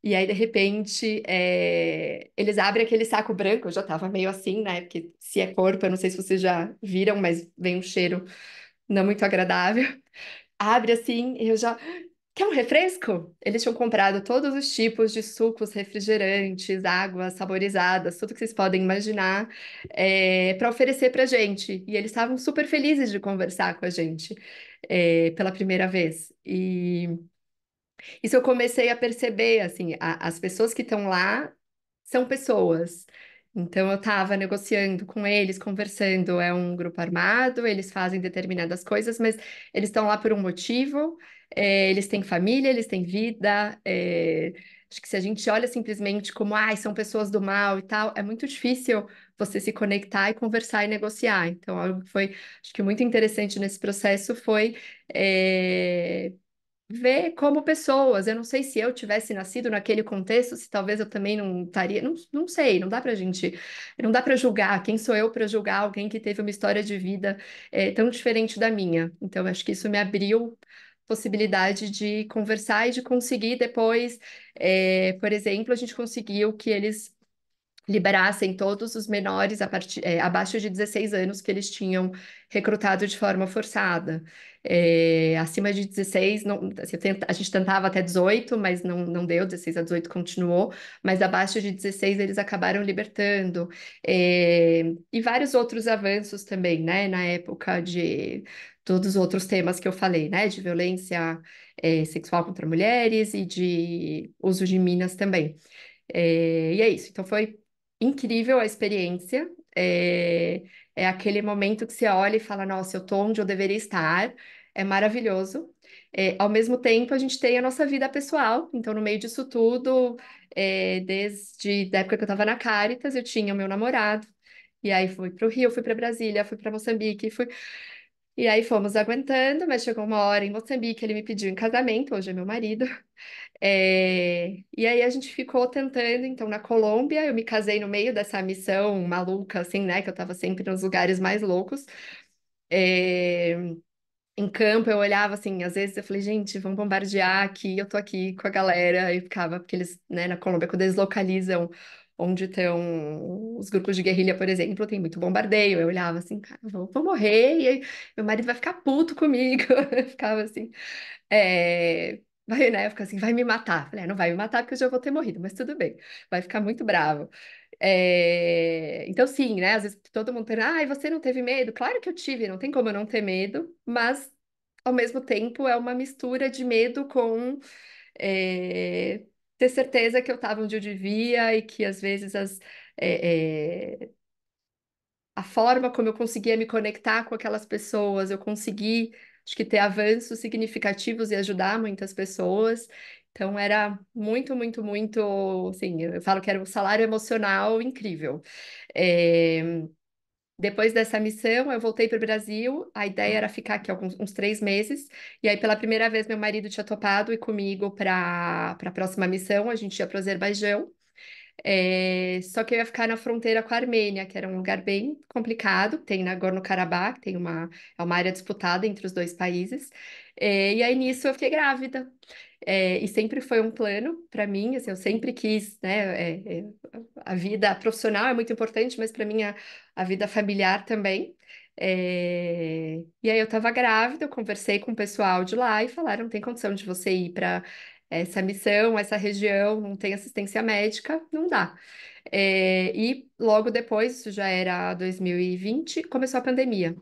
E aí, de repente, eles abrem aquele saco branco, eu já tava meio assim, né? Porque se é corpo, eu não sei se vocês já viram, mas vem um cheiro não muito agradável. Abre assim, e eu já. Quer um refresco? Eles tinham comprado todos os tipos de sucos, refrigerantes, águas saborizadas, tudo que vocês podem imaginar, para oferecer para gente. E eles estavam super felizes de conversar com a gente, pela primeira vez. E isso eu comecei a perceber, assim, as pessoas que estão lá são pessoas. Então eu estava negociando com eles, conversando. É um grupo armado, eles fazem determinadas coisas, mas eles estão lá por um motivo. Eles têm família, eles têm vida. Acho que se a gente olha simplesmente como, ai, são pessoas do mal e tal, é muito difícil você se conectar e conversar e negociar. Então, algo que foi, acho que muito interessante nesse processo foi é, ver como pessoas. Eu não sei se eu tivesse nascido naquele contexto, se talvez eu também não estaria. Não, não sei, não dá pra gente. Não dá pra julgar. Quem sou eu para julgar alguém que teve uma história de vida tão diferente da minha? Então, acho que isso me abriu possibilidade de conversar e de conseguir depois, por exemplo, a gente conseguiu que eles liberassem todos os menores abaixo de 16 anos que eles tinham recrutado de forma forçada. Acima de 16, não, assim, a gente tentava até 18, mas não deu, 16 a 18 continuou, mas abaixo de 16 eles acabaram libertando. E vários outros avanços também, né, na época de todos os outros temas que eu falei, né, de violência sexual contra mulheres e de uso de minas também. E é isso. Então foi incrível a experiência. É aquele momento que você olha e fala: Nossa, eu tô onde eu deveria estar. É maravilhoso. Ao mesmo tempo, a gente tem a nossa vida pessoal. Então, no meio disso tudo, desde a época que eu estava na Caritas, eu tinha o meu namorado. E aí fui para o Rio, fui para Brasília, fui para Moçambique, fui. E aí fomos aguentando, mas chegou uma hora em Moçambique, ele me pediu em casamento, hoje é meu marido. E aí a gente ficou tentando, então, na Colômbia, eu me casei no meio dessa missão maluca, assim, né? Que eu tava sempre nos lugares mais loucos. É, Em campo, eu olhava assim, às vezes eu falei, gente, vamos bombardear aqui, eu tô aqui com a galera, e ficava, porque eles, né, na Colômbia, quando eles localizam onde estão os grupos de guerrilha, por exemplo, tem muito bombardeio. Eu olhava assim, cara, vou morrer, e aí meu marido vai ficar puto comigo. Eu ficava assim. Vai, né? Fica assim, vai me matar. Falei, não vai me matar porque eu já vou ter morrido, mas tudo bem, vai ficar muito bravo. Então, sim, né? Às vezes todo mundo pergunta, ah, você não teve medo? Claro que eu tive, não tem como eu não ter medo, mas ao mesmo tempo é uma mistura de medo com é, ter certeza que eu estava onde eu devia e que às vezes é, é, a forma como eu conseguia me conectar com aquelas pessoas, eu consegui, acho que ter avanços significativos e ajudar muitas pessoas. Então era muito, muito, muito, assim, eu falo que era um salário emocional incrível. É, Depois dessa missão, eu voltei para o Brasil. A ideia era ficar aqui uns 3 meses. E aí, pela primeira vez, meu marido tinha topado ir comigo para a próxima missão. A gente ia para o Azerbaijão. Só que eu ia ficar na fronteira com a Armênia, que era um lugar bem complicado. Tem Nagorno-Karabakh, é uma área disputada entre os dois países. E aí, nisso, eu fiquei grávida. E sempre foi um plano para mim, assim, eu sempre quis, né? A vida profissional é muito importante, mas para mim a vida familiar também. E aí eu estava grávida, eu conversei com o pessoal de lá e falaram, não tem condição de você ir para essa missão, essa região, não tem assistência médica, não dá. E logo depois, isso já era 2020, começou a pandemia.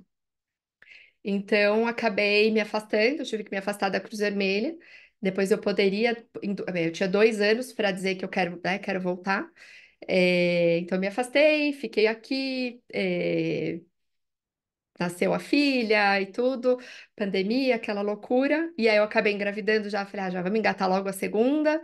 Então, acabei me afastando, eu tive que me afastar da Cruz Vermelha. Depois eu poderia, eu tinha 2 anos para dizer que eu quero, né, quero voltar. Então, eu me afastei, fiquei aqui, nasceu a filha e tudo, pandemia, aquela loucura. E aí eu acabei engravidando já, falei, já vamos engatar logo a segunda,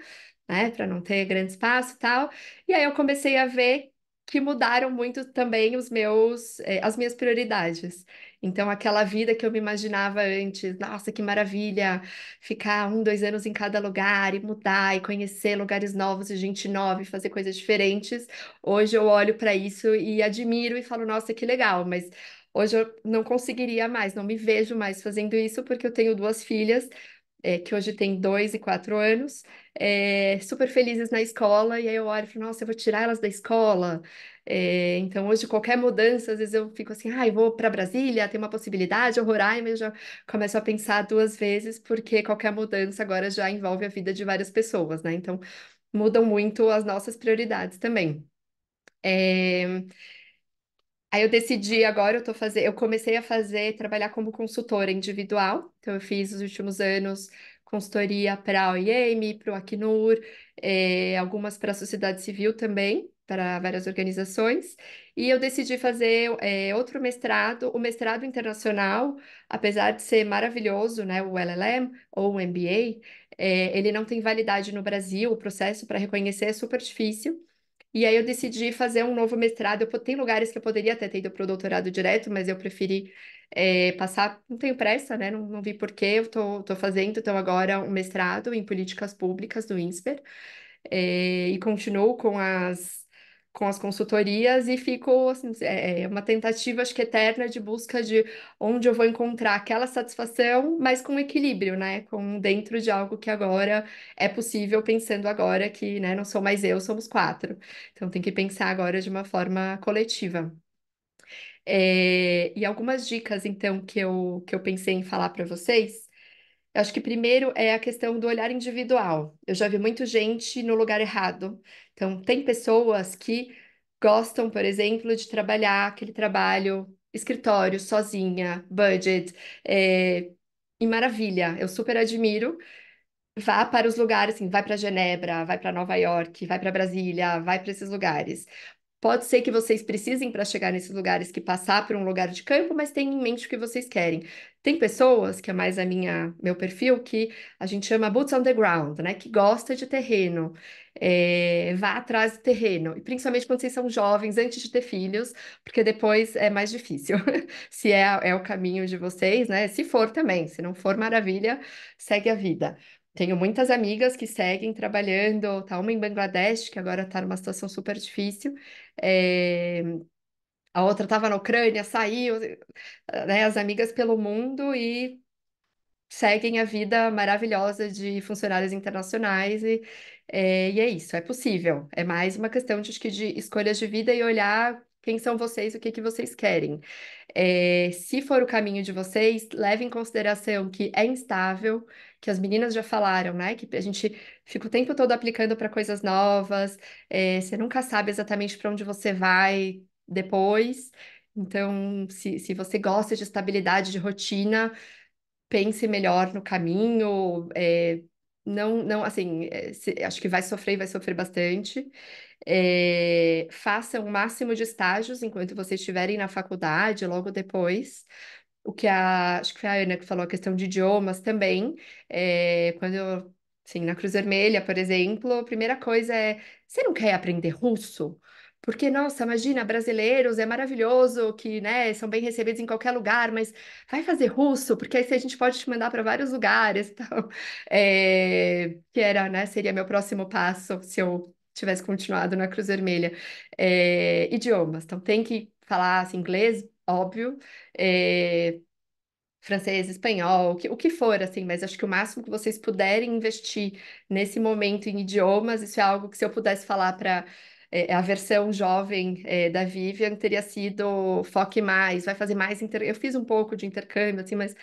né, para não ter grande espaço e tal. E aí eu comecei a ver que mudaram muito também as minhas prioridades. Então, aquela vida que eu me imaginava antes, nossa, que maravilha, ficar 2 anos em cada lugar e mudar e conhecer lugares novos e gente nova e fazer coisas diferentes. Hoje eu olho para isso e admiro e falo, nossa, que legal, mas hoje eu não conseguiria mais, não me vejo mais fazendo isso porque eu tenho 2 filhas, que hoje têm 2 e 4 anos, super felizes na escola, e aí eu olho e falo, nossa, eu vou tirar elas da escola. Então hoje qualquer mudança, às vezes eu fico assim, ai, vou para Brasília, tem uma possibilidade, ou Roraima, eu já começo a pensar 2 vezes, porque qualquer mudança agora já envolve a vida de várias pessoas, né? Então mudam muito as nossas prioridades também. É, Aí eu decidi agora, eu comecei a trabalhar como consultora individual. Então eu fiz nos últimos anos consultoria para a OIM, para o Acnur, algumas para a sociedade civil também, para várias organizações. E eu decidi fazer outro mestrado, o mestrado internacional, apesar de ser maravilhoso, né, o LLM ou o MBA, ele não tem validade no Brasil, o processo para reconhecer é super difícil. E aí eu decidi fazer um novo mestrado. Tem lugares que eu poderia ter ido para o doutorado direto, mas eu preferi passar. Não tenho pressa, né? Não vi por que eu tô fazendo. Então, agora um mestrado em políticas públicas do INSPER. E continuo com as consultorias e fico, assim, uma tentativa, acho que eterna, de busca de onde eu vou encontrar aquela satisfação, mas com equilíbrio, né? Dentro de algo que agora é possível, pensando agora que, né, não sou mais eu, somos 4. Então tem que pensar agora de uma forma coletiva. E algumas dicas, então, que eu pensei em falar para vocês. Eu acho que primeiro é a questão do olhar individual. Eu já vi muita gente no lugar errado. Então, tem pessoas que gostam, por exemplo, de trabalhar aquele trabalho escritório, sozinha, budget, e maravilha, eu super admiro. Vá para os lugares, assim, vai para Genebra, vai para Nova York, vai para Brasília, vai para esses lugares. Pode ser que vocês precisem para chegar nesses lugares que passar por um lugar de campo, mas tenham em mente o que vocês querem. Tem pessoas, que é mais meu perfil, que a gente chama boots on the ground, né? Que gosta de terreno, vá atrás do terreno. E principalmente quando vocês são jovens, antes de ter filhos, porque depois é mais difícil. Se é o caminho de vocês, né? Se for também, se não for, maravilha, segue a vida. Tenho muitas amigas que seguem trabalhando, tá uma em Bangladesh, que agora está numa situação super difícil, é, a outra estava na Ucrânia, saiu, né, as amigas pelo mundo e seguem a vida maravilhosa de funcionários internacionais e é isso, é possível. É mais uma questão de, acho que, de escolhas de vida e olhar quem são vocês, o que que vocês querem. Se for o caminho de vocês, leve em consideração que é instável, que as meninas já falaram, né? Que a gente fica o tempo todo aplicando para coisas novas, você nunca sabe exatamente para onde você vai depois. Então, se você gosta de estabilidade, de rotina, pense melhor no caminho. Não, não, assim, acho que vai sofrer bastante. Façam o máximo de estágios enquanto vocês estiverem na faculdade, logo depois. Acho que foi a Ana que falou a questão de idiomas também. Quando eu, assim, na Cruz Vermelha, por exemplo, a primeira coisa é, você não quer aprender russo? Porque, nossa, imagina, brasileiros, é maravilhoso que, né, são bem recebidos em qualquer lugar, mas vai fazer russo, porque aí a gente pode te mandar para vários lugares, então, que era, né, seria meu próximo passo se eu tivesse continuado na Cruz Vermelha. Idiomas, então tem que falar assim, inglês, óbvio, é, francês, espanhol, o que for, assim, mas acho que o máximo que vocês puderem investir nesse momento em idiomas, isso é algo que se eu pudesse falar para a versão jovem da Vivian, teria sido foque mais, vai fazer mais Eu fiz um pouco de intercâmbio, assim, mas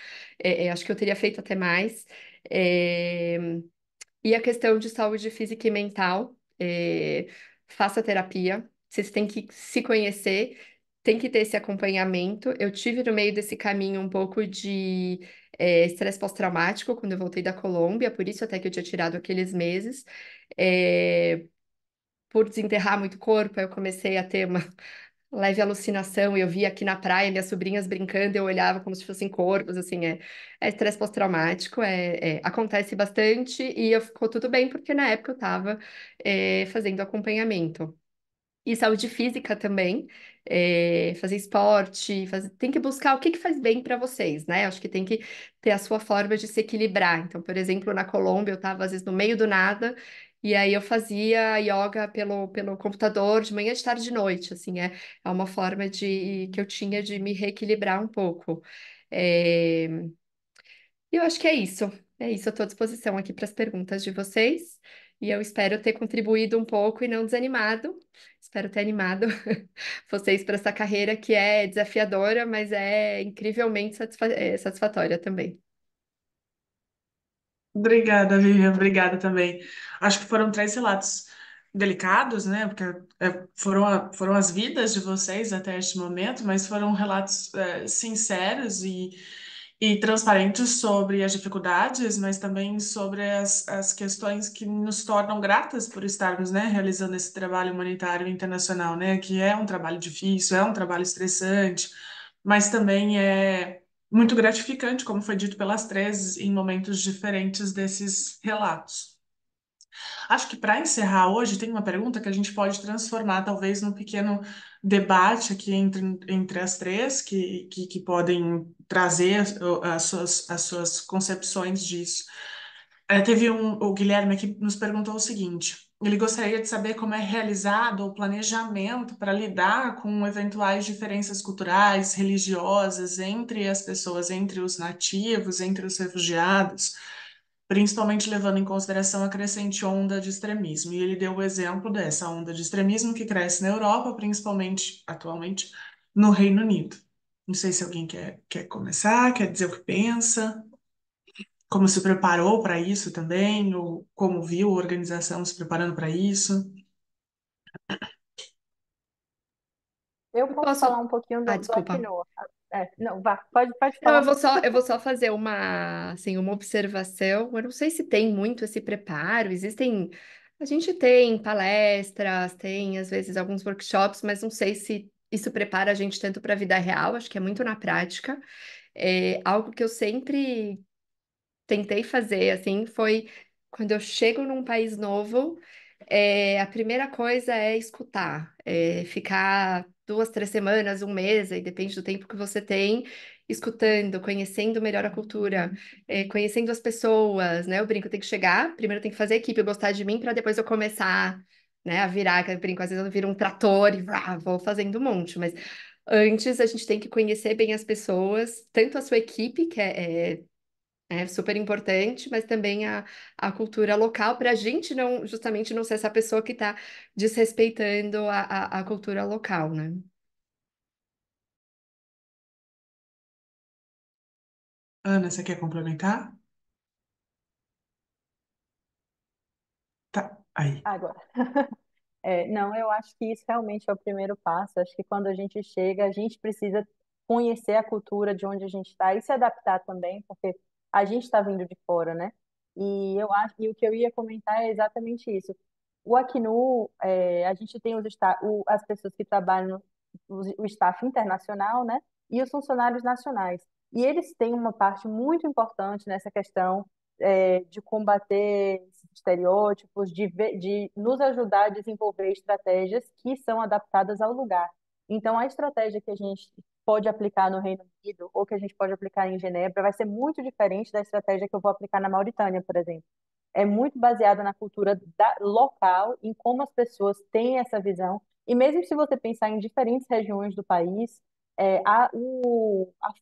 acho que eu teria feito até mais. É, e a questão de saúde física e mental, faça terapia, vocês têm que se conhecer, tem que ter esse acompanhamento. Eu tive no meio desse caminho um pouco de estresse pós-traumático quando eu voltei da Colômbia, por isso até que eu tinha tirado aqueles meses. É, por desenterrar muito corpo, eu comecei a ter uma leve alucinação, e eu via aqui na praia minhas sobrinhas brincando, eu olhava como se fossem corpos, assim, é estresse pós-traumático, acontece bastante, e ficou tudo bem, porque na época eu estava fazendo acompanhamento. E saúde física também, fazer esporte, tem que buscar o que que faz bem para vocês, né? Acho que tem que ter a sua forma de se equilibrar. Então, por exemplo, na Colômbia, eu estava às vezes no meio do nada, e aí eu fazia yoga pelo computador de manhã, de tarde, de noite, assim, é uma forma que eu tinha de me reequilibrar um pouco. É, e eu acho que é isso. É isso, eu estou à disposição aqui para as perguntas de vocês. E eu espero ter contribuído um pouco e não desanimado. Espero ter animado vocês para essa carreira que é desafiadora, mas é incrivelmente satisfatória também. Obrigada, Vivian, obrigada também. Acho que foram três relatos delicados, né? Porque foram as vidas de vocês até este momento, mas foram relatos sinceros e transparentes sobre as dificuldades, mas também sobre as questões que nos tornam gratas por estarmos, né, realizando esse trabalho humanitário internacional, né? Que é um trabalho difícil, é um trabalho estressante, mas também é muito gratificante, como foi dito pelas três, em momentos diferentes desses relatos. Acho que para encerrar hoje, tem uma pergunta que a gente pode transformar, talvez, num pequeno debate aqui entre as três, que podem trazer as suas concepções disso. Teve o Guilherme que nos perguntou o seguinte: ele gostaria de saber como é realizado o planejamento para lidar com eventuais diferenças culturais, religiosas entre as pessoas, entre os nativos, entre os refugiados, principalmente levando em consideração a crescente onda de extremismo. E ele deu o exemplo dessa onda de extremismo que cresce na Europa, principalmente atualmente no Reino Unido. Não sei se alguém quer começar, quer dizer o que pensa, como se preparou para isso também, ou como viu a organização se preparando para isso. Eu Eu posso falar posso. um pouquinho Ah, do desculpa. Acnur. Não, vá, pode Não, falar. eu vou só fazer assim, uma observação. Eu não sei se tem muito esse preparo. A gente tem palestras, tem às vezes alguns workshops, mas não sei se isso prepara a gente tanto para a vida real. Acho que é muito na prática. É, algo que eu sempre tentei fazer, assim, foi quando eu chego num país novo, a primeira coisa é escutar, ficar 2, 3 semanas, um mês, aí depende do tempo que você tem, escutando, conhecendo melhor a cultura, conhecendo as pessoas, né? Eu brinco, eu tenho que chegar, primeiro eu tenho que fazer a equipe gostar de mim para depois eu começar, né, a virar, que eu brinco, às vezes eu viro um trator e vou fazendo um monte, mas antes a gente tem que conhecer bem as pessoas, tanto a sua equipe, que é super importante, mas também a cultura local, para a gente não, justamente não ser essa pessoa que está desrespeitando a cultura local, né? Ana, você quer complementar? Tá, aí. Agora. Não, eu acho que isso realmente é o primeiro passo. Acho que quando a gente chega, a gente precisa conhecer a cultura de onde a gente está e se adaptar também, porque a gente está vindo de fora, né? E eu acho, e o que eu ia comentar é exatamente isso. O Acnu, a gente tem as pessoas que trabalham, o staff internacional, né? E os funcionários nacionais. E eles têm uma parte muito importante nessa questão de combater esses estereótipos, de nos ajudar a desenvolver estratégias que são adaptadas ao lugar. Então, a estratégia que a gente pode aplicar no Reino Unido ou que a gente pode aplicar em Genebra vai ser muito diferente da estratégia que eu vou aplicar na Mauritânia, por exemplo. É muito baseada na cultura local, em como as pessoas têm essa visão. E mesmo se você pensar em diferentes regiões do país, a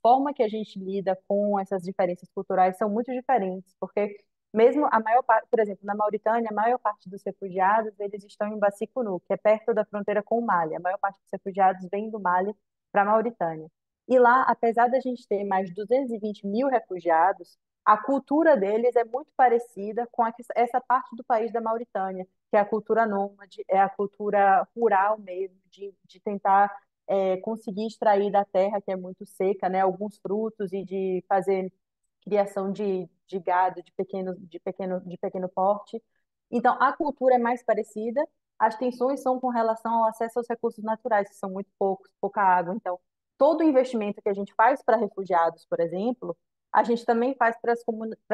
forma que a gente lida com essas diferenças culturais são muito diferentes, porque mesmo a maior parte, por exemplo, na Mauritânia, a maior parte dos refugiados, eles estão em Bacicu, que é perto da fronteira com o Mali. A maior parte dos refugiados vem do Mali para a Mauritânia. E lá, apesar da gente ter mais de 220 mil refugiados, a cultura deles é muito parecida com essa parte do país da Mauritânia, que é a cultura nômade, é a cultura rural mesmo, de tentar conseguir extrair da terra, que é muito seca, né, alguns frutos e de fazer criação de gado de pequeno porte. Então, a cultura é mais parecida, as tensões são com relação ao acesso aos recursos naturais, que são muito poucos, pouca água. Então, todo o investimento que a gente faz para refugiados, por exemplo, a gente também faz para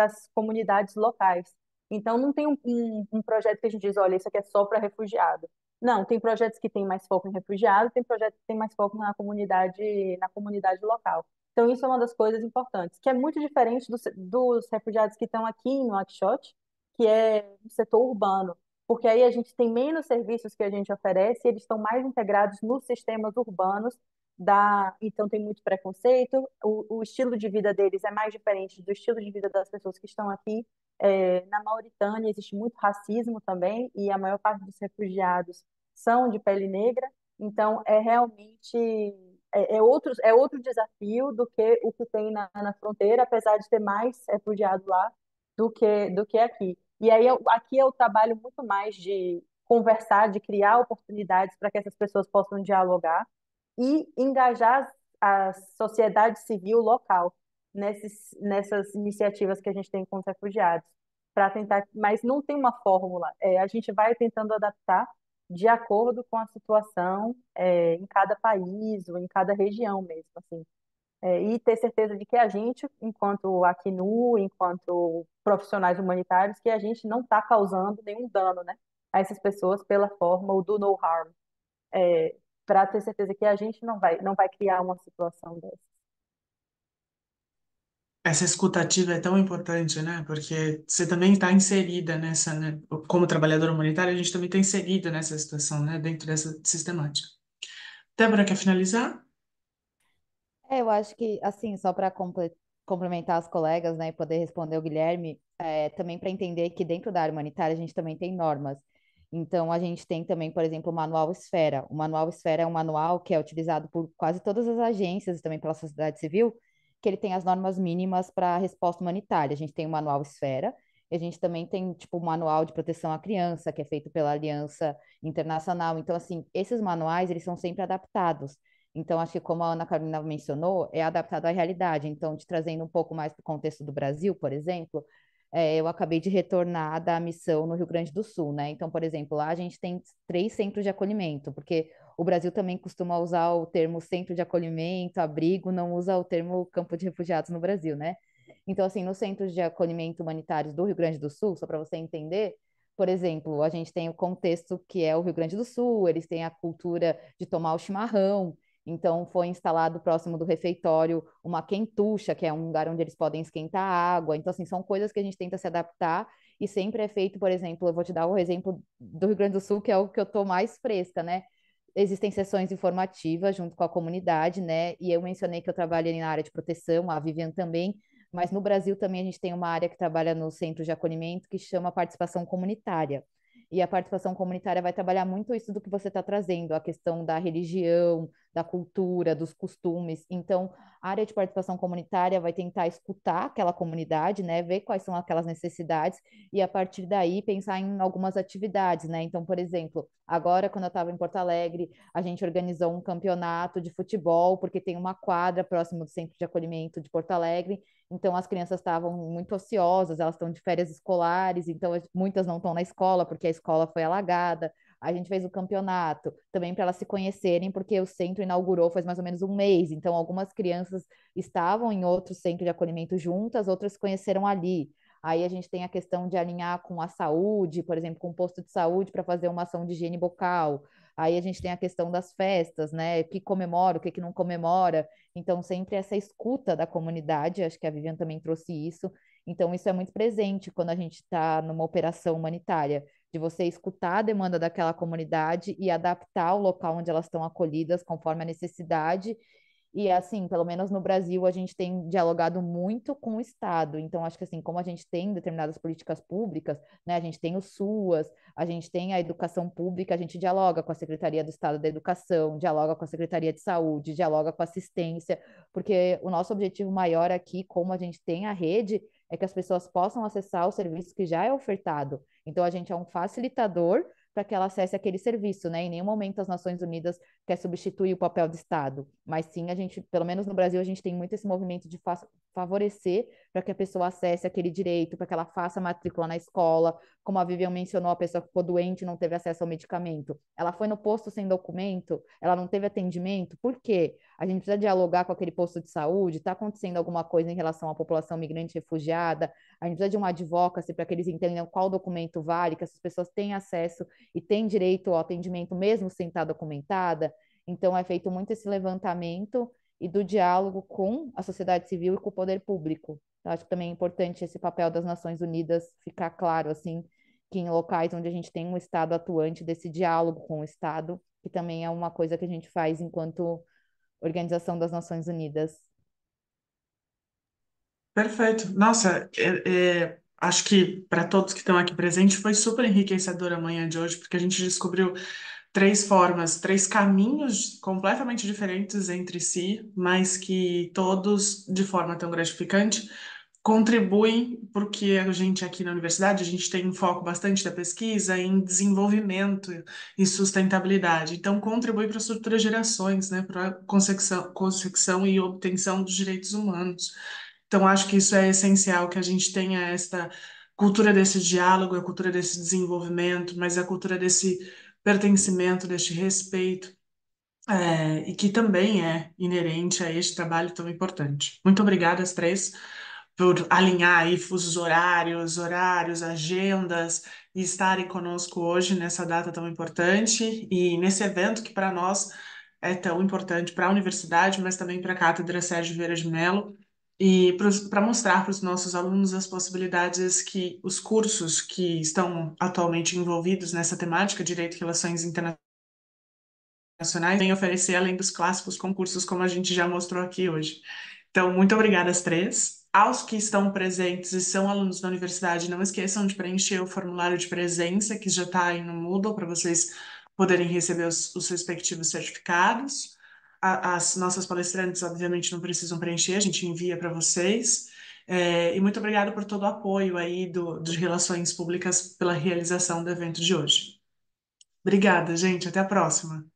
as comunidades locais. Então, não tem um projeto que a gente diz, olha, isso aqui é só para refugiado. Não, tem projetos que têm mais foco em refugiado, tem projetos que têm mais foco na comunidade local. Então, isso é uma das coisas importantes, que é muito diferente dos refugiados que estão aqui em Nouakchott, que é no setor urbano, porque aí a gente tem menos serviços que a gente oferece e eles estão mais integrados nos sistemas urbanos então tem muito preconceito, o estilo de vida deles é mais diferente do estilo de vida das pessoas que estão aqui. Na Mauritânia existe muito racismo também e a maior parte dos refugiados são de pele negra, então é realmente é outro desafio do que o que tem na fronteira, apesar de ter mais refugiado lá do que aqui. E aí aqui eu trabalho muito mais de conversar, de criar oportunidades para que essas pessoas possam dialogar e engajar a sociedade civil local nessas iniciativas que a gente tem com os refugiados, para tentar, mas não tem uma fórmula. A gente vai tentando adaptar de acordo com a situação em cada país ou em cada região mesmo, assim. E ter certeza de que a gente, enquanto Acnu, enquanto profissionais humanitários, que a gente não está causando nenhum dano, né, a essas pessoas pela forma, o do no harm, para ter certeza que a gente não vai criar uma situação dessa. Essa escutativa é tão importante, né? Porque você também está inserida nessa, né? Como trabalhadora humanitária, a gente também está inserida nessa situação, né? Dentro dessa sistemática. Débora, quer finalizar? Eu acho que, assim, só para complementar as colegas, né, e poder responder o Guilherme, também para entender que dentro da área humanitária a gente também tem normas. Então, a gente tem também, por exemplo, o Manual Esfera. O Manual Esfera é um manual que é utilizado por quase todas as agências e também pela sociedade civil, que ele tem as normas mínimas para a resposta humanitária. A gente tem o Manual Esfera, e a gente também tem, tipo, o Manual de Proteção à Criança, que é feito pela Aliança Internacional. Então, assim, esses manuais, eles são sempre adaptados. Então, acho que como a Ana Carolina mencionou, é adaptado à realidade. Então, te trazendo um pouco mais para o contexto do Brasil, por exemplo, eu acabei de retornar da missão no Rio Grande do Sul, né? Então, por exemplo, lá a gente tem 3 centros de acolhimento, porque o Brasil também costuma usar o termo centro de acolhimento, abrigo, não usa o termo campo de refugiados no Brasil, né? Então, assim, nos centros de acolhimento humanitários do Rio Grande do Sul, só para você entender, por exemplo, a gente tem o contexto que é o Rio Grande do Sul, eles têm a cultura de tomar o chimarrão, então, foi instalado próximo do refeitório uma quentucha, que é um lugar onde eles podem esquentar água. Então, assim, são coisas que a gente tenta se adaptar e sempre é feito, por exemplo, eu vou te dar o exemplo do Rio Grande do Sul, que é o que eu estou mais fresca, né? Existem sessões informativas junto com a comunidade, né? E eu mencionei que eu trabalho ali na área de proteção, a Vivian também, mas no Brasil também a gente tem uma área que trabalha no centro de acolhimento que chama participação comunitária. E a participação comunitária vai trabalhar muito isso do que você está trazendo, a questão da religião, da cultura, dos costumes. Então, a área de participação comunitária vai tentar escutar aquela comunidade, né, ver quais são aquelas necessidades e a partir daí pensar em algumas atividades, né? Então, por exemplo, agora quando eu estava em Porto Alegre, a gente organizou um campeonato de futebol porque tem uma quadra próximo do centro de acolhimento de Porto Alegre. Então, as crianças estavam muito ociosas, elas estão de férias escolares, então muitas não estão na escola porque a escola foi alagada. A gente fez o campeonato também para elas se conhecerem, porque o centro inaugurou faz mais ou menos um mês. Então, algumas crianças estavam em outro centro de acolhimento juntas, outras se conheceram ali. Aí a gente tem a questão de alinhar com a saúde, por exemplo, com o posto de saúde para fazer uma ação de higiene bucal. Aí a gente tem a questão das festas, né? O que comemora, o que não comemora. Então, sempre essa escuta da comunidade, acho que a Vivian também trouxe isso. Então, isso é muito presente quando a gente está numa operação humanitária, de você escutar a demanda daquela comunidade e adaptar o local onde elas estão acolhidas conforme a necessidade. E assim, pelo menos no Brasil, a gente tem dialogado muito com o Estado. Então, acho que assim, como a gente tem determinadas políticas públicas, né, a gente tem o SUAS, a gente tem a educação pública, a gente dialoga com a Secretaria do Estado da Educação, dialoga com a Secretaria de Saúde, dialoga com a assistência, porque o nosso objetivo maior aqui, como a gente tem a rede, é que as pessoas possam acessar o serviço que já é ofertado. Então, a gente é um facilitador para que ela acesse aquele serviço, né? Em nenhum momento as Nações Unidas quer substituir o papel do Estado, mas sim a gente, pelo menos no Brasil, a gente tem muito esse movimento de favorecer para que a pessoa acesse aquele direito, para que ela faça matrícula na escola, como a Vivian mencionou, a pessoa ficou doente e não teve acesso ao medicamento. Ela foi no posto sem documento, ela não teve atendimento, por quê? A gente precisa dialogar com aquele posto de saúde, está acontecendo alguma coisa em relação à população migrante refugiada, a gente precisa de uma advocacy para que eles entendam qual documento vale, que essas pessoas têm acesso e têm direito ao atendimento mesmo sem estar documentada. Então, é feito muito esse levantamento e do diálogo com a sociedade civil e com o poder público. Eu acho que também é importante esse papel das Nações Unidas ficar claro, assim, que em locais onde a gente tem um Estado atuante, desse diálogo com o Estado, que também é uma coisa que a gente faz enquanto Organização das Nações Unidas. Perfeito. Nossa, acho que para todos que estão aqui presentes foi super enriquecedora a manhã de hoje, porque a gente descobriu três formas, três caminhos completamente diferentes entre si, mas que todos, de forma tão gratificante, contribuem porque a gente aqui na universidade, a gente tem um foco bastante da pesquisa em desenvolvimento e sustentabilidade. Então, contribui para as futuras gerações, né, para a consecução e obtenção dos direitos humanos. Então, acho que isso é essencial, que a gente tenha esta cultura desse diálogo, a cultura desse desenvolvimento, mas a cultura desse pertencimento, deste respeito, e que também é inerente a este trabalho tão importante. Muito obrigada às três por alinhar aí fusos horários, agendas e estarem conosco hoje nessa data tão importante e nesse evento que para nós é tão importante para a universidade, mas também para a Cátedra Sérgio Vieira de Mello. E para mostrar para os nossos alunos as possibilidades que os cursos que estão atualmente envolvidos nessa temática, Direito e Relações Internacionais, vêm oferecer, além dos clássicos concursos, como a gente já mostrou aqui hoje. Então, muito obrigada às três. Aos que estão presentes e são alunos da universidade, não esqueçam de preencher o formulário de presença, que já está aí no Moodle, para vocês poderem receber os respectivos certificados. As nossas palestrantes, obviamente, não precisam preencher, a gente envia para vocês. E muito obrigada por todo o apoio aí de Relações Públicas pela realização do evento de hoje. Obrigada, gente. Até a próxima.